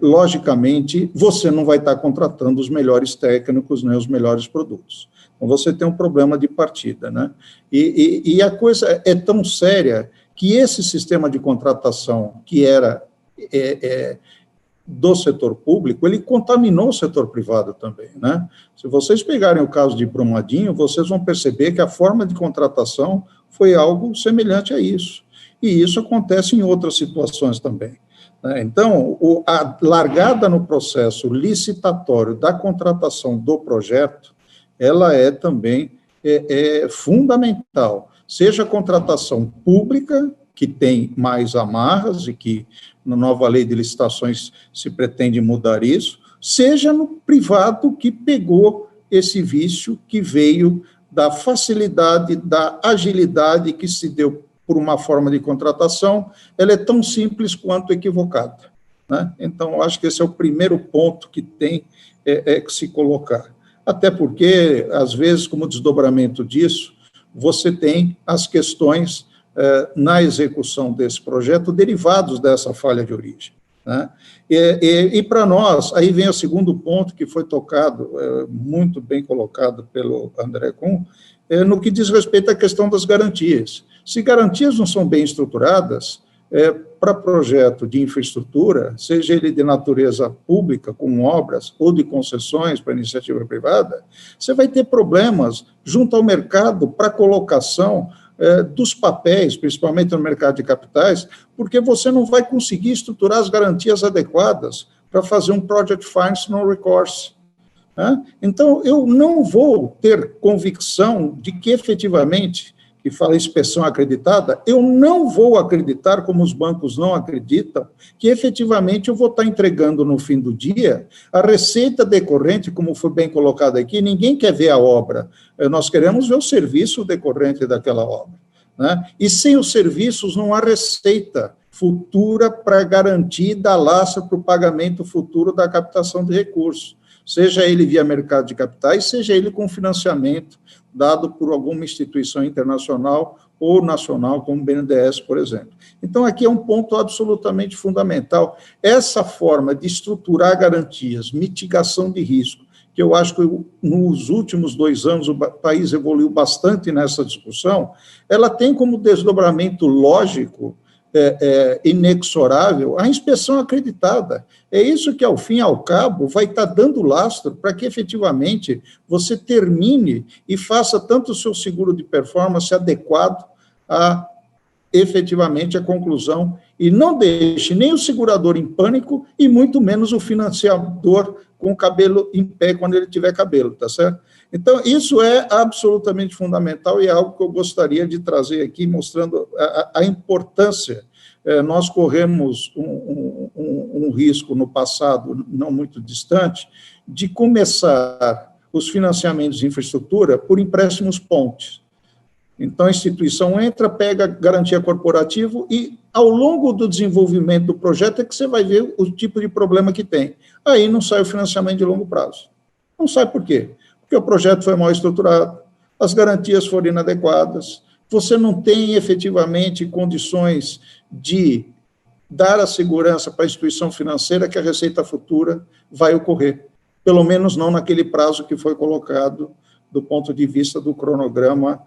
logicamente, você não vai estar contratando os melhores técnicos, nem os melhores produtos. Então, você tem um problema de partida, né? E a coisa é tão séria que esse sistema de contratação, que era do setor público, ele contaminou o setor privado também, né? Se vocês pegarem o caso de Brumadinho, vocês vão perceber que a forma de contratação foi algo semelhante a isso. E isso acontece em outras situações também. Então, a largada no processo licitatório da contratação do projeto, ela é também fundamental, seja a contratação pública, que tem mais amarras e que na nova lei de licitações se pretende mudar isso, seja no privado que pegou esse vício que veio da facilidade, da agilidade que se deu por uma forma de contratação, ela é tão simples quanto equivocada, né? Então, eu acho que esse é o primeiro ponto que tem que se colocar. Até porque, às vezes, como desdobramento disso, você tem as questões na execução desse projeto derivados dessa falha de origem, né? E para nós, aí vem o segundo ponto que foi tocado, muito bem colocado pelo André Kuhn, no que diz respeito à questão das garantias. Se garantias não são bem estruturadas, para projeto de infraestrutura, seja ele de natureza pública, com obras, ou de concessões para iniciativa privada, você vai ter problemas junto ao mercado para colocação dos papéis, principalmente no mercado de capitais, porque você não vai conseguir estruturar as garantias adequadas para fazer um Project Finance no recourse. Né? Então, eu não vou ter convicção de que, efetivamente, que fala inspeção acreditada, eu não vou acreditar, como os bancos não acreditam, que efetivamente eu vou estar entregando no fim do dia a receita decorrente, como foi bem colocado aqui, ninguém quer ver a obra, nós queremos ver o serviço decorrente daquela obra. Né? E sem os serviços não há receita futura para garantir dar laço para o pagamento futuro da captação de recursos, seja ele via mercado de capitais, seja ele com financiamento dado por alguma instituição internacional ou nacional, como o BNDES, por exemplo. Então, aqui é um ponto absolutamente fundamental. Essa forma de estruturar garantias, mitigação de risco, que eu acho que nos últimos 2 anos o país evoluiu bastante nessa discussão, ela tem como desdobramento lógico, inexorável, a inspeção acreditada. É isso que, ao fim e ao cabo, vai estar dando lastro para que, efetivamente, você termine e faça tanto o seu seguro de performance adequado a, efetivamente, a conclusão, e não deixe nem o segurador em pânico e muito menos o financiador com o cabelo em pé quando ele tiver cabelo, tá certo? Então, isso é absolutamente fundamental e é algo que eu gostaria de trazer aqui, mostrando a importância. Nós corremos um risco no passado, não muito distante, de começar os financiamentos de infraestrutura por empréstimos pontes. Então, a instituição entra, pega garantia corporativa e, ao longo do desenvolvimento do projeto, é que você vai ver o tipo de problema que tem. Aí não sai o financiamento de longo prazo. Não sai por quê? Porque o projeto foi mal estruturado, as garantias foram inadequadas, você não tem efetivamente condições de dar a segurança para a instituição financeira que a receita futura vai ocorrer, pelo menos não naquele prazo que foi colocado do ponto de vista do cronograma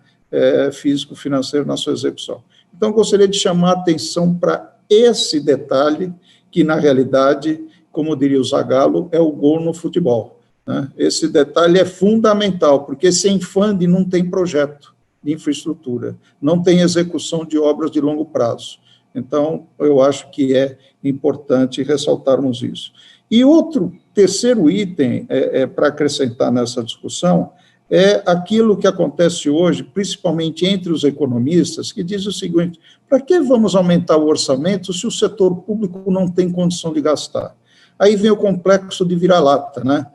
físico-financeiro na sua execução. Então, eu gostaria de chamar a atenção para esse detalhe, que, na realidade, como diria o Zagallo, é o gol no futebol. Né? Esse detalhe é fundamental, porque sem FUND não tem projeto de infraestrutura, não tem execução de obras de longo prazo. Então, eu acho que é importante ressaltarmos isso. E outro, terceiro item para acrescentar nessa discussão é aquilo que acontece hoje, principalmente entre os economistas, que diz o seguinte: para que vamos aumentar o orçamento se o setor público não tem condição de gastar? Aí vem o complexo de vira-lata, né?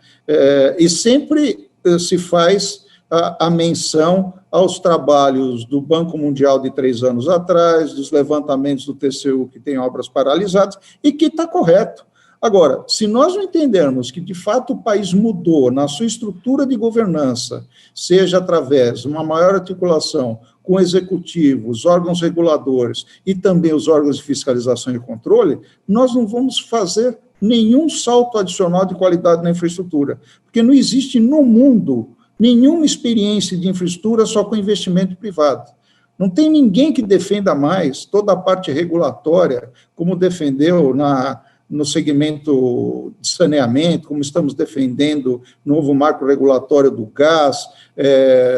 E sempre se faz a menção aos trabalhos do Banco Mundial de 3 anos atrás, dos levantamentos do TCU que tem obras paralisadas, e que está correto. Agora, se nós não entendermos que, de fato, o país mudou na sua estrutura de governança, seja através de uma maior articulação com o executivo, os órgãos reguladores e também os órgãos de fiscalização e controle, nós não vamos fazer nenhum salto adicional de qualidade na infraestrutura, porque não existe no mundo nenhuma experiência de infraestrutura só com investimento privado. Não tem ninguém que defenda mais toda a parte regulatória, como defendeu no segmento de saneamento, como estamos defendendo novo marco regulatório do gás,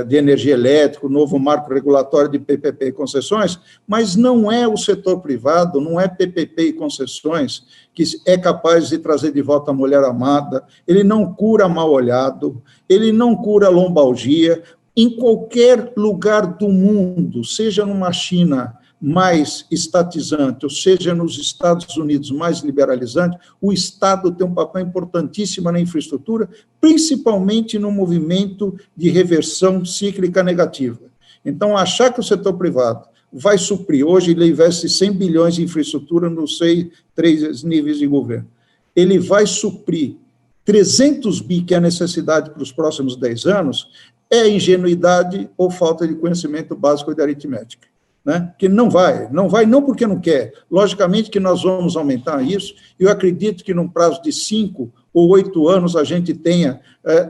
de energia elétrica, novo marco regulatório de PPP e concessões, mas não é o setor privado, não é PPP e concessões que é capaz de trazer de volta a mulher amada, ele não cura mal-olhado, ele não cura lombalgia. Em qualquer lugar do mundo, seja numa China mais estatizante, ou seja, nos Estados Unidos mais liberalizante, o Estado tem um papel importantíssimo na infraestrutura, principalmente no movimento de reversão cíclica negativa. Então, achar que o setor privado vai suprir, hoje ele investe 100 bilhões em infraestrutura nos 3 níveis de governo, ele vai suprir 300 bi, que é a necessidade para os próximos 10 anos, é ingenuidade ou falta de conhecimento básico de aritmética. Né? Que não vai não porque não quer. Logicamente que nós vamos aumentar isso, e eu acredito que num prazo de 5 ou 8 anos, a gente tenha,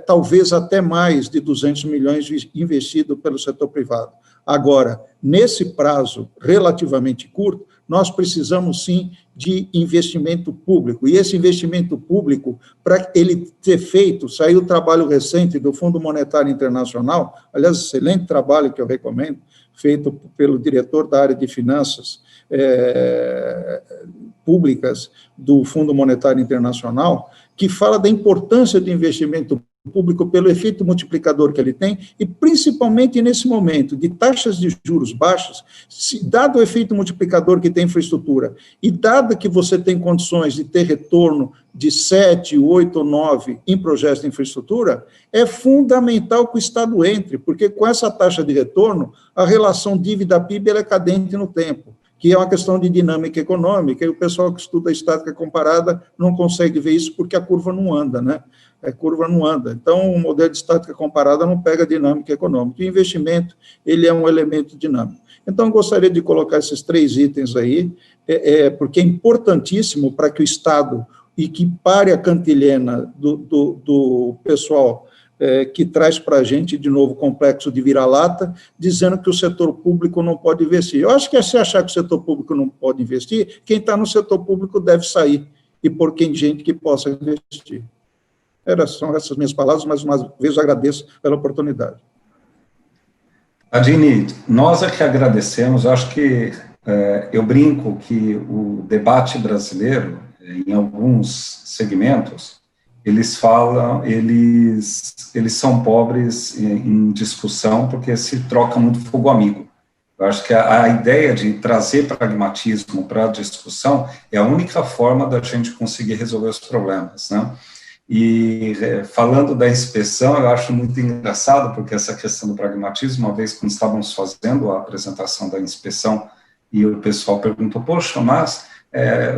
talvez até mais de 200 milhões investido pelo setor privado. Agora, nesse prazo relativamente curto, nós precisamos, sim, de investimento público. E esse investimento público, para ele ter feito, saiu o trabalho recente do Fundo Monetário Internacional, aliás, excelente trabalho que eu recomendo, feito pelo diretor da área de finanças públicas do Fundo Monetário Internacional, que fala da importância do investimento público pelo efeito multiplicador que ele tem, e principalmente nesse momento de taxas de juros baixas, dado o efeito multiplicador que tem infraestrutura, e dado que você tem condições de ter retorno de 7, 8 ou 9 em projetos de infraestrutura, é fundamental que o Estado entre, porque com essa taxa de retorno, a relação dívida-PIB é cadente no tempo, que é uma questão de dinâmica econômica, e o pessoal que estuda a estática comparada não consegue ver isso porque a curva não anda, né? A curva não anda. Então, o modelo de estática comparada não pega a dinâmica econômica. O investimento, ele é um elemento dinâmico. Então, eu gostaria de colocar esses 3 itens aí, porque é importantíssimo para que o Estado equipare a cantilena do pessoal que traz para a gente, de novo, o complexo de vira-lata, dizendo que o setor público não pode investir. Eu acho que se achar que o setor público não pode investir, quem está no setor público deve sair, e por quem gente que possa investir. São essas minhas palavras, mas uma vez agradeço pela oportunidade. Tadini, nós é que agradecemos. Eu acho que eu brinco que o debate brasileiro, em alguns segmentos, eles são pobres em discussão porque se troca muito fogo amigo. Eu acho que a ideia de trazer pragmatismo para a discussão é a única forma da gente conseguir resolver os problemas, né? E falando da inspeção, eu acho muito engraçado, porque essa questão do pragmatismo, uma vez quando estávamos fazendo a apresentação da inspeção, e o pessoal perguntou, poxa, mas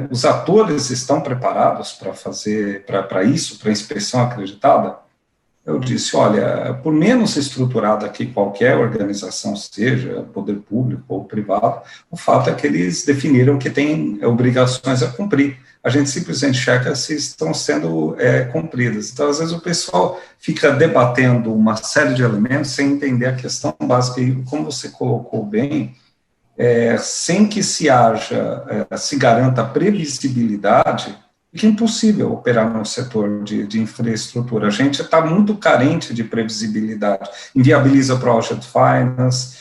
os atores estão preparados para fazer, para isso, para a inspeção acreditada? Eu disse, olha, por menos estruturada que qualquer organização seja, poder público ou privado, o fato é que eles definiram que têm obrigações a cumprir. A gente simplesmente checa se estão sendo cumpridas. Então, às vezes, o pessoal fica debatendo uma série de elementos sem entender a questão básica. E, como você colocou bem, sem que se garanta previsibilidade, é impossível operar no setor de infraestrutura. A gente está muito carente de previsibilidade. Inviabiliza project finance,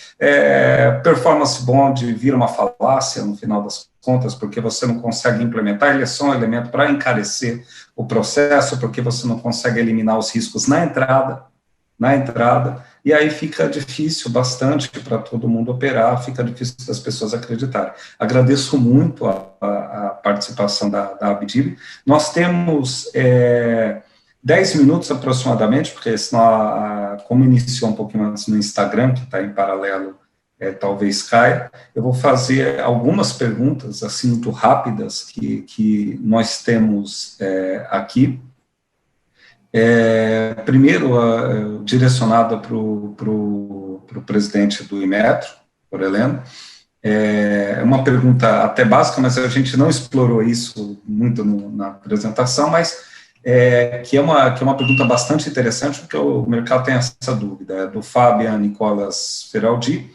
performance bond vira uma falácia no final das contas, porque você não consegue implementar, ele é só um elemento para encarecer o processo, porque você não consegue eliminar os riscos na entrada, e aí fica difícil bastante para todo mundo operar, fica difícil das pessoas acreditarem. Agradeço muito a participação da Abdib. Nós temos 10 minutos aproximadamente, porque senão, como iniciou um pouquinho antes no Instagram, que está em paralelo, talvez caia, eu vou fazer algumas perguntas, assim, muito rápidas, que nós temos aqui. Primeiro, direcionada para o presidente do Inmetro, por Heleno. É uma pergunta até básica, mas a gente não explorou isso muito na apresentação, mas que é uma pergunta bastante interessante, porque o mercado tem essa dúvida, do Fabian Nicolas Feraldi,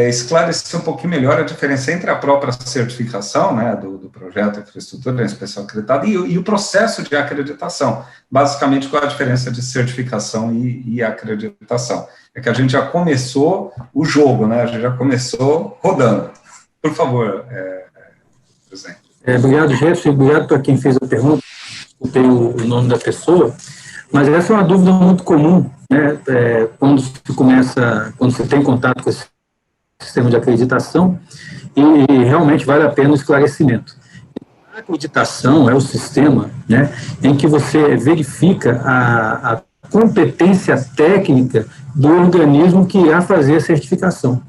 esclarecer um pouquinho melhor a diferença entre a própria certificação, né, do projeto de infraestrutura, da inspeção acreditada, e o processo de acreditação. Basicamente, qual é a diferença de certificação e acreditação? É que a gente já começou o jogo, né, a gente já começou rodando. Por favor, presidente. Obrigado, Jefferson, obrigado para quem fez a pergunta, escutei o nome da pessoa, mas essa é uma dúvida muito comum, né, quando você tem contato com esse sistema de acreditação, e realmente vale a pena o esclarecimento. A acreditação é o sistema, né, em que você verifica a competência técnica do organismo que irá fazer a certificação.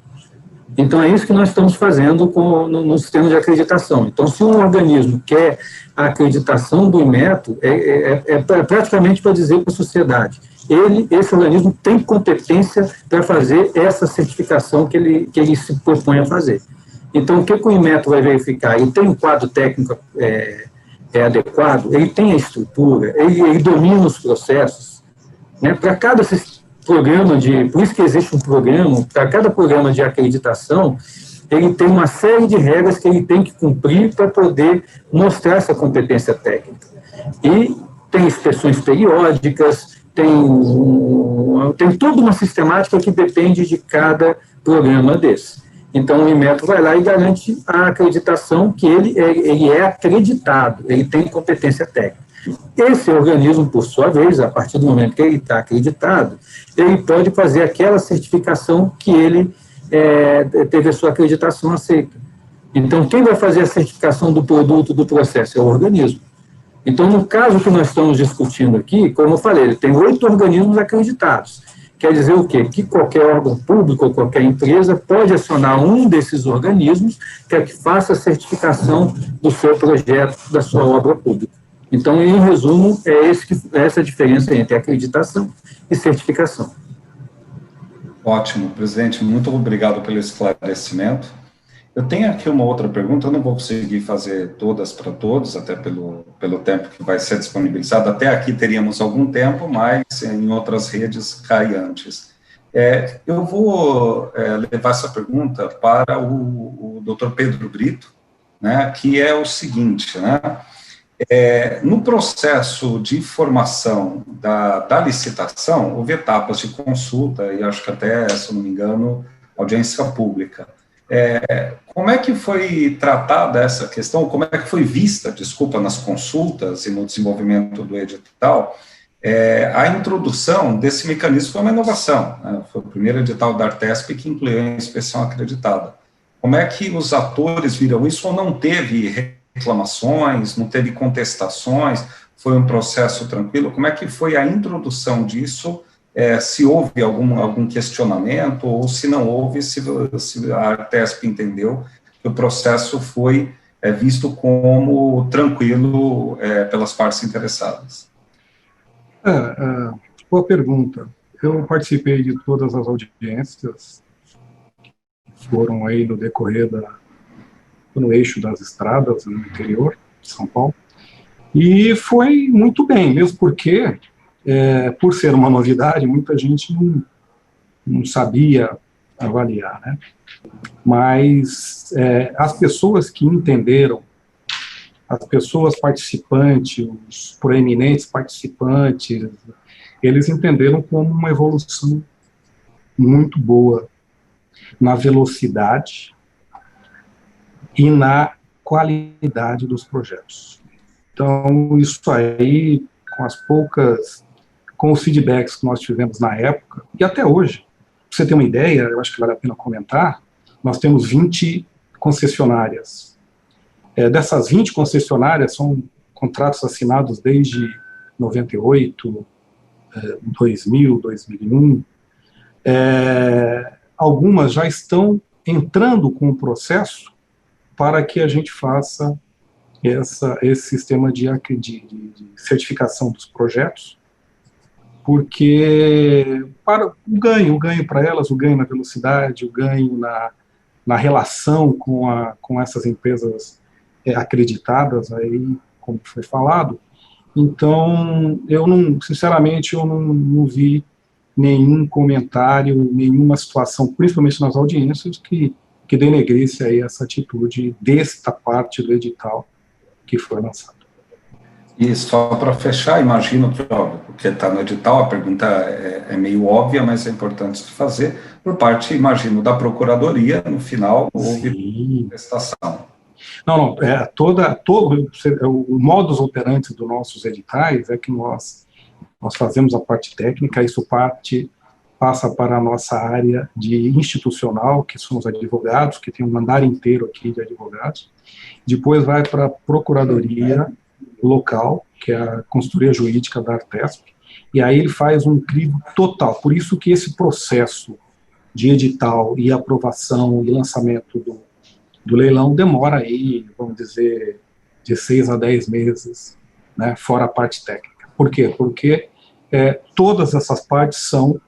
Então, é isso que nós estamos fazendo no sistema de acreditação. Então, se um organismo quer a acreditação do Inmetro, é praticamente para dizer para a sociedade, esse organismo tem competência para fazer essa certificação que ele se propõe a fazer. Então, o que o Inmetro vai verificar? Ele tem um quadro técnico é adequado, ele tem a estrutura, ele domina os processos, né? Para cada programa por isso que existe um programa, para cada programa de acreditação, ele tem uma série de regras que ele tem que cumprir para poder mostrar essa competência técnica. E tem inspeções periódicas, tem toda uma sistemática que depende de cada programa desse. Então, o Inmetro vai lá e garante a acreditação que ele é acreditado, ele tem competência técnica. Esse organismo, por sua vez, a partir do momento que ele está acreditado, ele pode fazer aquela certificação que ele teve a sua acreditação aceita. Então, quem vai fazer a certificação do produto, do processo, é o organismo. Então, no caso que nós estamos discutindo aqui, como eu falei, ele tem 8 organismos acreditados. Quer dizer o quê? Que qualquer órgão público ou qualquer empresa pode acionar um desses organismos que faça a certificação do seu projeto, da sua obra pública. Então, em resumo, essa a diferença entre acreditação e certificação. Ótimo, presidente, muito obrigado pelo esclarecimento. Eu tenho aqui uma outra pergunta, eu não vou conseguir fazer todas para todos, até pelo tempo que vai ser disponibilizado. Até aqui teríamos algum tempo, mas em outras redes cai antes. Eu vou levar essa pergunta para o Dr. Pedro Brito, né, que é o seguinte, né? No processo de formação da licitação, houve etapas de consulta, e acho que até, se eu não me engano, audiência pública. Como é que foi tratada essa questão, como é que foi vista, nas consultas e no desenvolvimento do edital, a introdução desse mecanismo? Foi uma inovação, né? Foi o primeiro edital da Artesp que incluiu a inspeção acreditada. Como é que os atores viram isso, ou não teve reclamações, não teve contestações, foi um processo tranquilo? Como é que foi a introdução disso? Se houve algum questionamento, ou se não houve, se a Artesp entendeu que o processo foi visto como tranquilo pelas partes interessadas. Boa pergunta. Eu participei de todas as audiências que foram aí no decorrer no eixo das estradas, no interior de São Paulo, e foi muito bem, mesmo porque por ser uma novidade, muita gente não sabia avaliar, né? Mas as pessoas que entenderam, as pessoas participantes, os proeminentes participantes, eles entenderam como uma evolução muito boa na velocidade e na qualidade dos projetos. Então, isso aí, com os feedbacks que nós tivemos na época, e até hoje, para você ter uma ideia, eu acho que vale a pena comentar, nós temos 20 concessionárias. Dessas 20 concessionárias, são contratos assinados desde 98, 2000, 2001. Algumas já estão entrando com o processo para que a gente faça esse sistema de certificação dos projetos, porque para o ganho para elas, o ganho na velocidade, o ganho na relação com essas empresas acreditadas, aí, como foi falado. Então, sinceramente, eu não vi nenhum comentário, nenhuma situação, principalmente nas audiências, que denegrisse aí essa atitude desta parte do edital que foi lançado. E só para fechar, imagino que, óbvio, porque está no edital, a pergunta é meio óbvia, mas é importante de fazer, por parte, imagino, da Procuradoria, no final, houve contestação. Não, o modus operandi dos nossos editais é que nós fazemos a parte técnica, isso passa para a nossa área de institucional, que são os advogados, que tem um andar inteiro aqui de advogados, depois vai para a Procuradoria local, que é a consultoria jurídica da Artesp, e aí ele faz um crivo total. Por isso que esse processo de edital e aprovação e lançamento do leilão demora aí, vamos dizer, de 6 a 10 meses, né, fora a parte técnica. Por quê? Porque todas essas partes são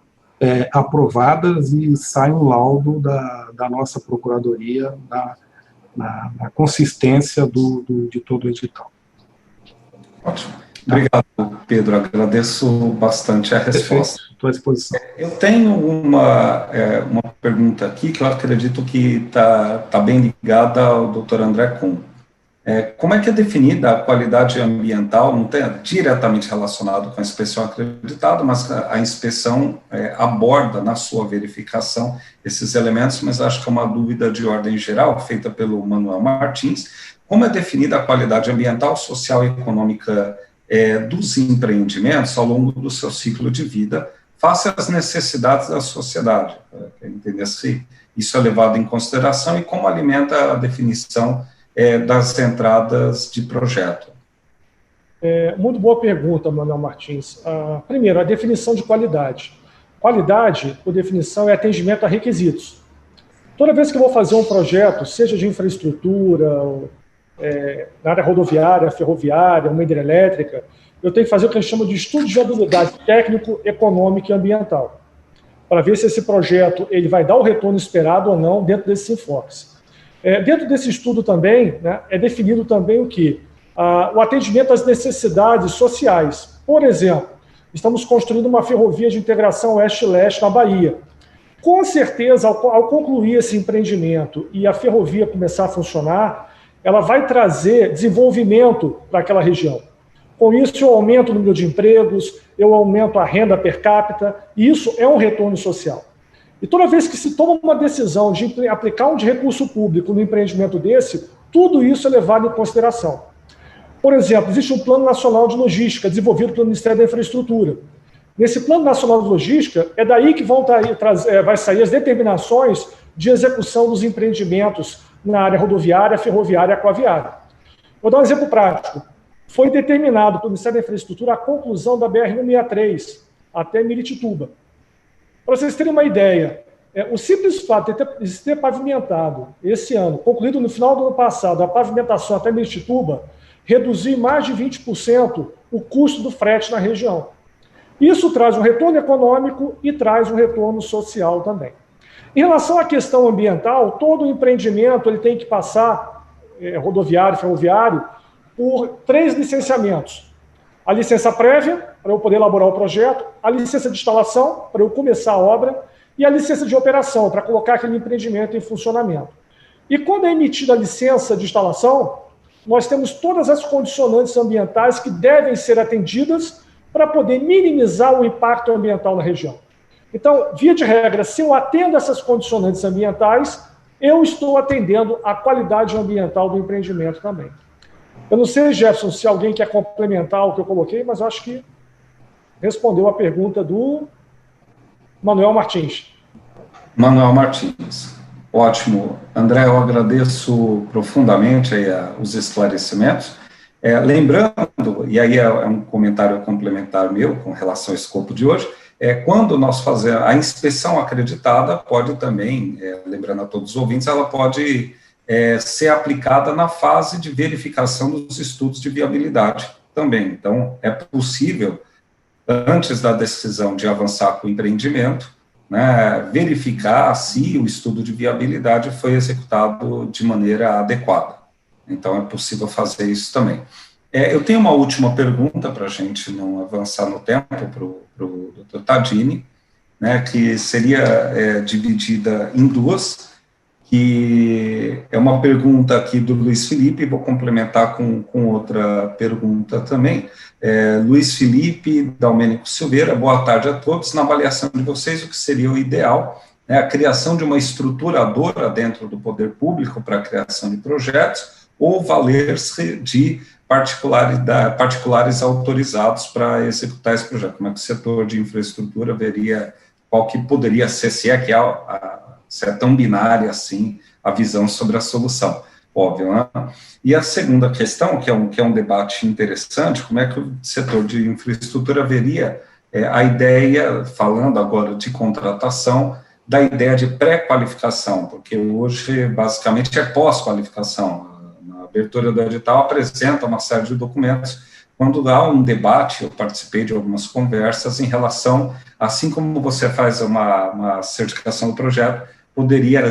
aprovadas e sai um laudo da nossa Procuradoria na consistência de todo o edital. Ótimo. Obrigado, Pedro. Agradeço bastante a resposta. Estou à disposição. Eu tenho uma pergunta aqui que eu acredito que está bem ligada ao Dr. André Kuhn. Como é que é definida a qualidade ambiental? Não tem diretamente relacionado com a inspeção acreditada, mas a inspeção aborda na sua verificação esses elementos, mas acho que é uma dúvida de ordem geral, feita pelo Manuel Martins. Como é definida a qualidade ambiental, social e econômica dos empreendimentos ao longo do seu ciclo de vida, face às necessidades da sociedade, para entender se isso é levado em consideração e como alimenta a definição das entradas de projeto? Muito boa pergunta, Manuel Martins. Primeiro, a definição de qualidade. Qualidade, por definição, é atendimento a requisitos. Toda vez que eu vou fazer um projeto, seja de infraestrutura, na área rodoviária, ferroviária, uma hidrelétrica, eu tenho que fazer o que a gente chama de estudo de viabilidade técnico, econômico e ambiental, para ver se esse projeto ele vai dar o retorno esperado ou não dentro desses enfoques. Dentro desse estudo também, né, é definido também o que? O atendimento às necessidades sociais. Por exemplo, estamos construindo uma ferrovia de integração oeste-leste na Bahia. Com certeza, ao concluir esse empreendimento e a ferrovia começar a funcionar, ela vai trazer desenvolvimento para aquela região. Com isso, eu aumento o número de empregos, eu aumento a renda per capita, e isso é um retorno social. E toda vez que se toma uma decisão de aplicar um recurso público no empreendimento desse, tudo isso é levado em consideração. Por exemplo, existe um Plano Nacional de Logística, desenvolvido pelo Ministério da Infraestrutura. Nesse Plano Nacional de Logística, é daí que vai sair as determinações de execução dos empreendimentos na área rodoviária, ferroviária e aquaviária. Vou dar um exemplo prático. Foi determinado pelo Ministério da Infraestrutura a conclusão da BR-163 até Miritituba. Para vocês terem uma ideia, o simples fato de ter pavimentado esse ano, concluído no final do ano passado, a pavimentação até Miritituba, reduziu em mais de 20% o custo do frete na região. Isso traz um retorno econômico e traz um retorno social também. Em relação à questão ambiental, todo empreendimento ele tem que passar, rodoviário, ferroviário, por 3 licenciamentos. A licença prévia, para eu poder elaborar o projeto, a licença de instalação, para eu começar a obra, e a licença de operação, para colocar aquele empreendimento em funcionamento. E quando é emitida a licença de instalação, nós temos todas as condicionantes ambientais que devem ser atendidas para poder minimizar o impacto ambiental na região. Então, via de regra, se eu atendo essas condicionantes ambientais, eu estou atendendo a qualidade ambiental do empreendimento também. Eu não sei, Jefferson, se alguém quer complementar o que eu coloquei, mas eu acho que respondeu a pergunta do Manuel Martins. Manuel Martins. Ótimo. André, eu agradeço profundamente os esclarecimentos. Lembrando, e aí é um comentário complementar meu com relação ao escopo de hoje, quando nós fazemos a inspeção acreditada, pode também, lembrando a todos os ouvintes, ela pode ser aplicada na fase de verificação dos estudos de viabilidade também. Então, é possível, antes da decisão de avançar com o empreendimento, né, verificar se o estudo de viabilidade foi executado de maneira adequada. Então, é possível fazer isso também. Eu tenho uma última pergunta para a gente não avançar no tempo, para o Dr. Tadini, né, que seria dividida em duas, que é uma pergunta aqui do Luiz Felipe, vou complementar com outra pergunta também. Luiz Felipe Dalmênico Silveira, boa tarde a todos. Na avaliação de vocês, o que seria o ideal? A criação de uma estruturadora dentro do poder público para a criação de projetos, ou valer-se de particulares autorizados para executar esse projeto? Como é que o setor de infraestrutura veria, qual que poderia ser, se é que se é tão binária assim a visão sobre a solução? Óbvio, né? E a segunda questão, que é um debate interessante, como é que o setor de infraestrutura veria a ideia, falando agora de contratação, da ideia de pré-qualificação, porque hoje, basicamente, é pós-qualificação. Na abertura do edital apresenta uma série de documentos. Quando há um debate, eu participei de algumas conversas em relação, assim como você faz uma certificação do projeto, poderia,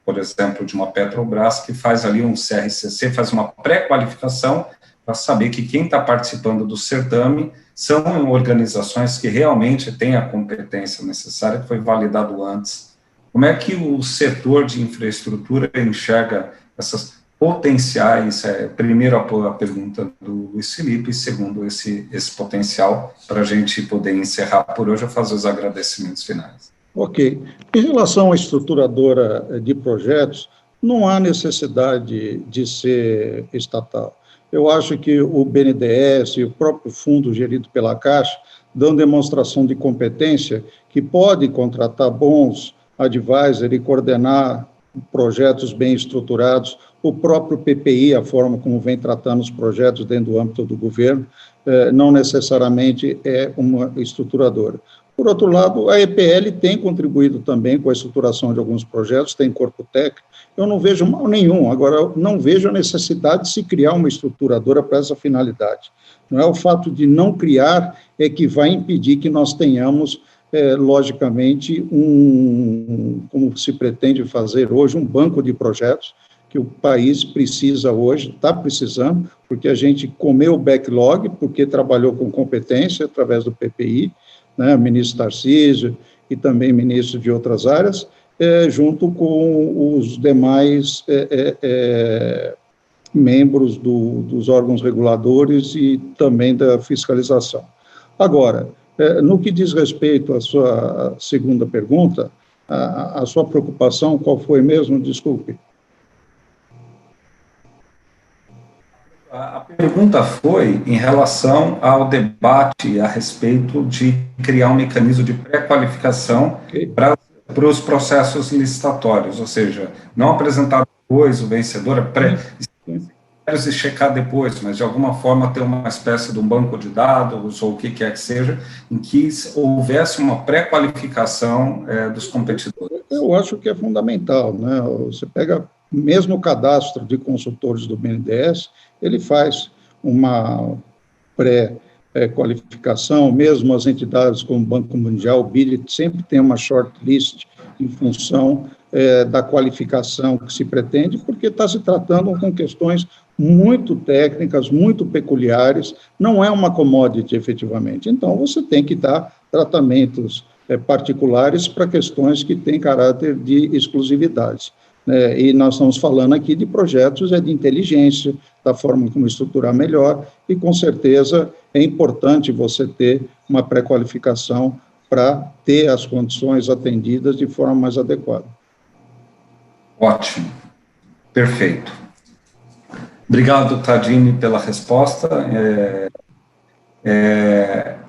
por exemplo, de uma Petrobras, que faz ali um CRCC, faz uma pré-qualificação para saber que quem está participando do certame são organizações que realmente têm a competência necessária, que foi validado antes. Como é que o setor de infraestrutura enxerga essas potenciais, primeiro a pergunta do Luiz Felipe, e segundo esse potencial, para a gente poder encerrar por hoje e fazer os agradecimentos finais. Ok. Em relação à estruturadora de projetos, não há necessidade de ser estatal. Eu acho que o BNDES e o próprio fundo gerido pela Caixa dão demonstração de competência que pode contratar bons advisors e coordenar projetos bem estruturados. O próprio PPI, a forma como vem tratando os projetos dentro do âmbito do governo, não necessariamente é uma estruturadora. Por outro lado, a EPL tem contribuído também com a estruturação de alguns projetos, tem corpo técnico, eu não vejo mal nenhum, agora, eu não vejo a necessidade de se criar uma estruturadora para essa finalidade. Não é o fato de não criar é que vai impedir que nós tenhamos, logicamente, como se pretende fazer hoje, um banco de projetos, que o país precisa hoje, está precisando, porque a gente comeu o backlog, porque trabalhou com competência através do PPI, né, o ministro Tarcísio e também ministro de outras áreas, junto com os demais membros dos órgãos reguladores e também da fiscalização. Agora, no que diz respeito à sua segunda pergunta, a sua preocupação, qual foi mesmo? Desculpe. A pergunta foi em relação ao debate a respeito de criar um mecanismo de pré-qualificação para os processos licitatórios, ou seja, não apresentar depois o vencedor, e checar depois, mas de alguma forma ter uma espécie de um banco de dados ou o que quer que seja, em que houvesse uma pré-qualificação dos competidores. Eu acho que é fundamental, né? Você pega mesmo o cadastro de consultores do BNDES, ele faz uma pré-qualificação, mesmo as entidades como o Banco Mundial, o BID, sempre tem uma shortlist em função da qualificação que se pretende, porque está se tratando com questões muito técnicas, muito peculiares, não é uma commodity efetivamente. Então, você tem que dar tratamentos particulares para questões que têm caráter de exclusividade. E nós estamos falando aqui de projetos de inteligência, da forma como estruturar melhor, e com certeza é importante você ter uma pré-qualificação para ter as condições atendidas de forma mais adequada. Ótimo, perfeito. Obrigado, Tadini, pela resposta.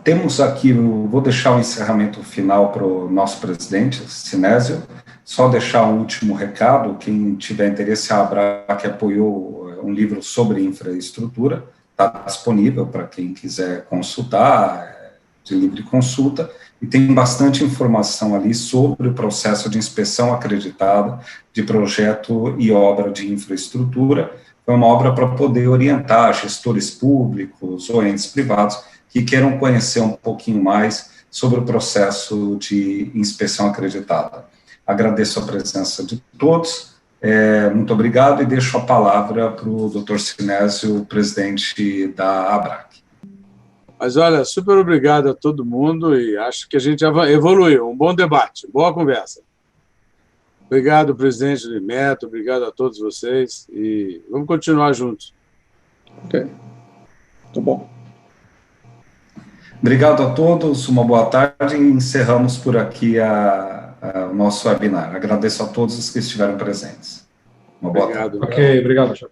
Temos aqui, vou deixar o encerramento final para o nosso presidente, Sinésio, só deixar um último recado, quem tiver interesse, a Abrac apoiou um livro sobre infraestrutura, está disponível para quem quiser consultar, de livre consulta, e tem bastante informação ali sobre o processo de inspeção acreditada de projeto e obra de infraestrutura. É uma obra para poder orientar gestores públicos ou entes privados que queiram conhecer um pouquinho mais sobre o processo de inspeção acreditada. Agradeço a presença de todos, muito obrigado, e deixo a palavra para o Dr. Sinésio, presidente da Abrac. Mas, olha, super obrigado a todo mundo, e acho que a gente evoluiu, um bom debate, boa conversa. Obrigado, presidente do IMET, obrigado a todos vocês, e vamos continuar juntos. Ok, muito bom. Obrigado a todos, uma boa tarde, e encerramos por aqui o nosso webinar. Agradeço a todos os que estiveram presentes. Uma boa tarde. Ok, obrigado, Chapa.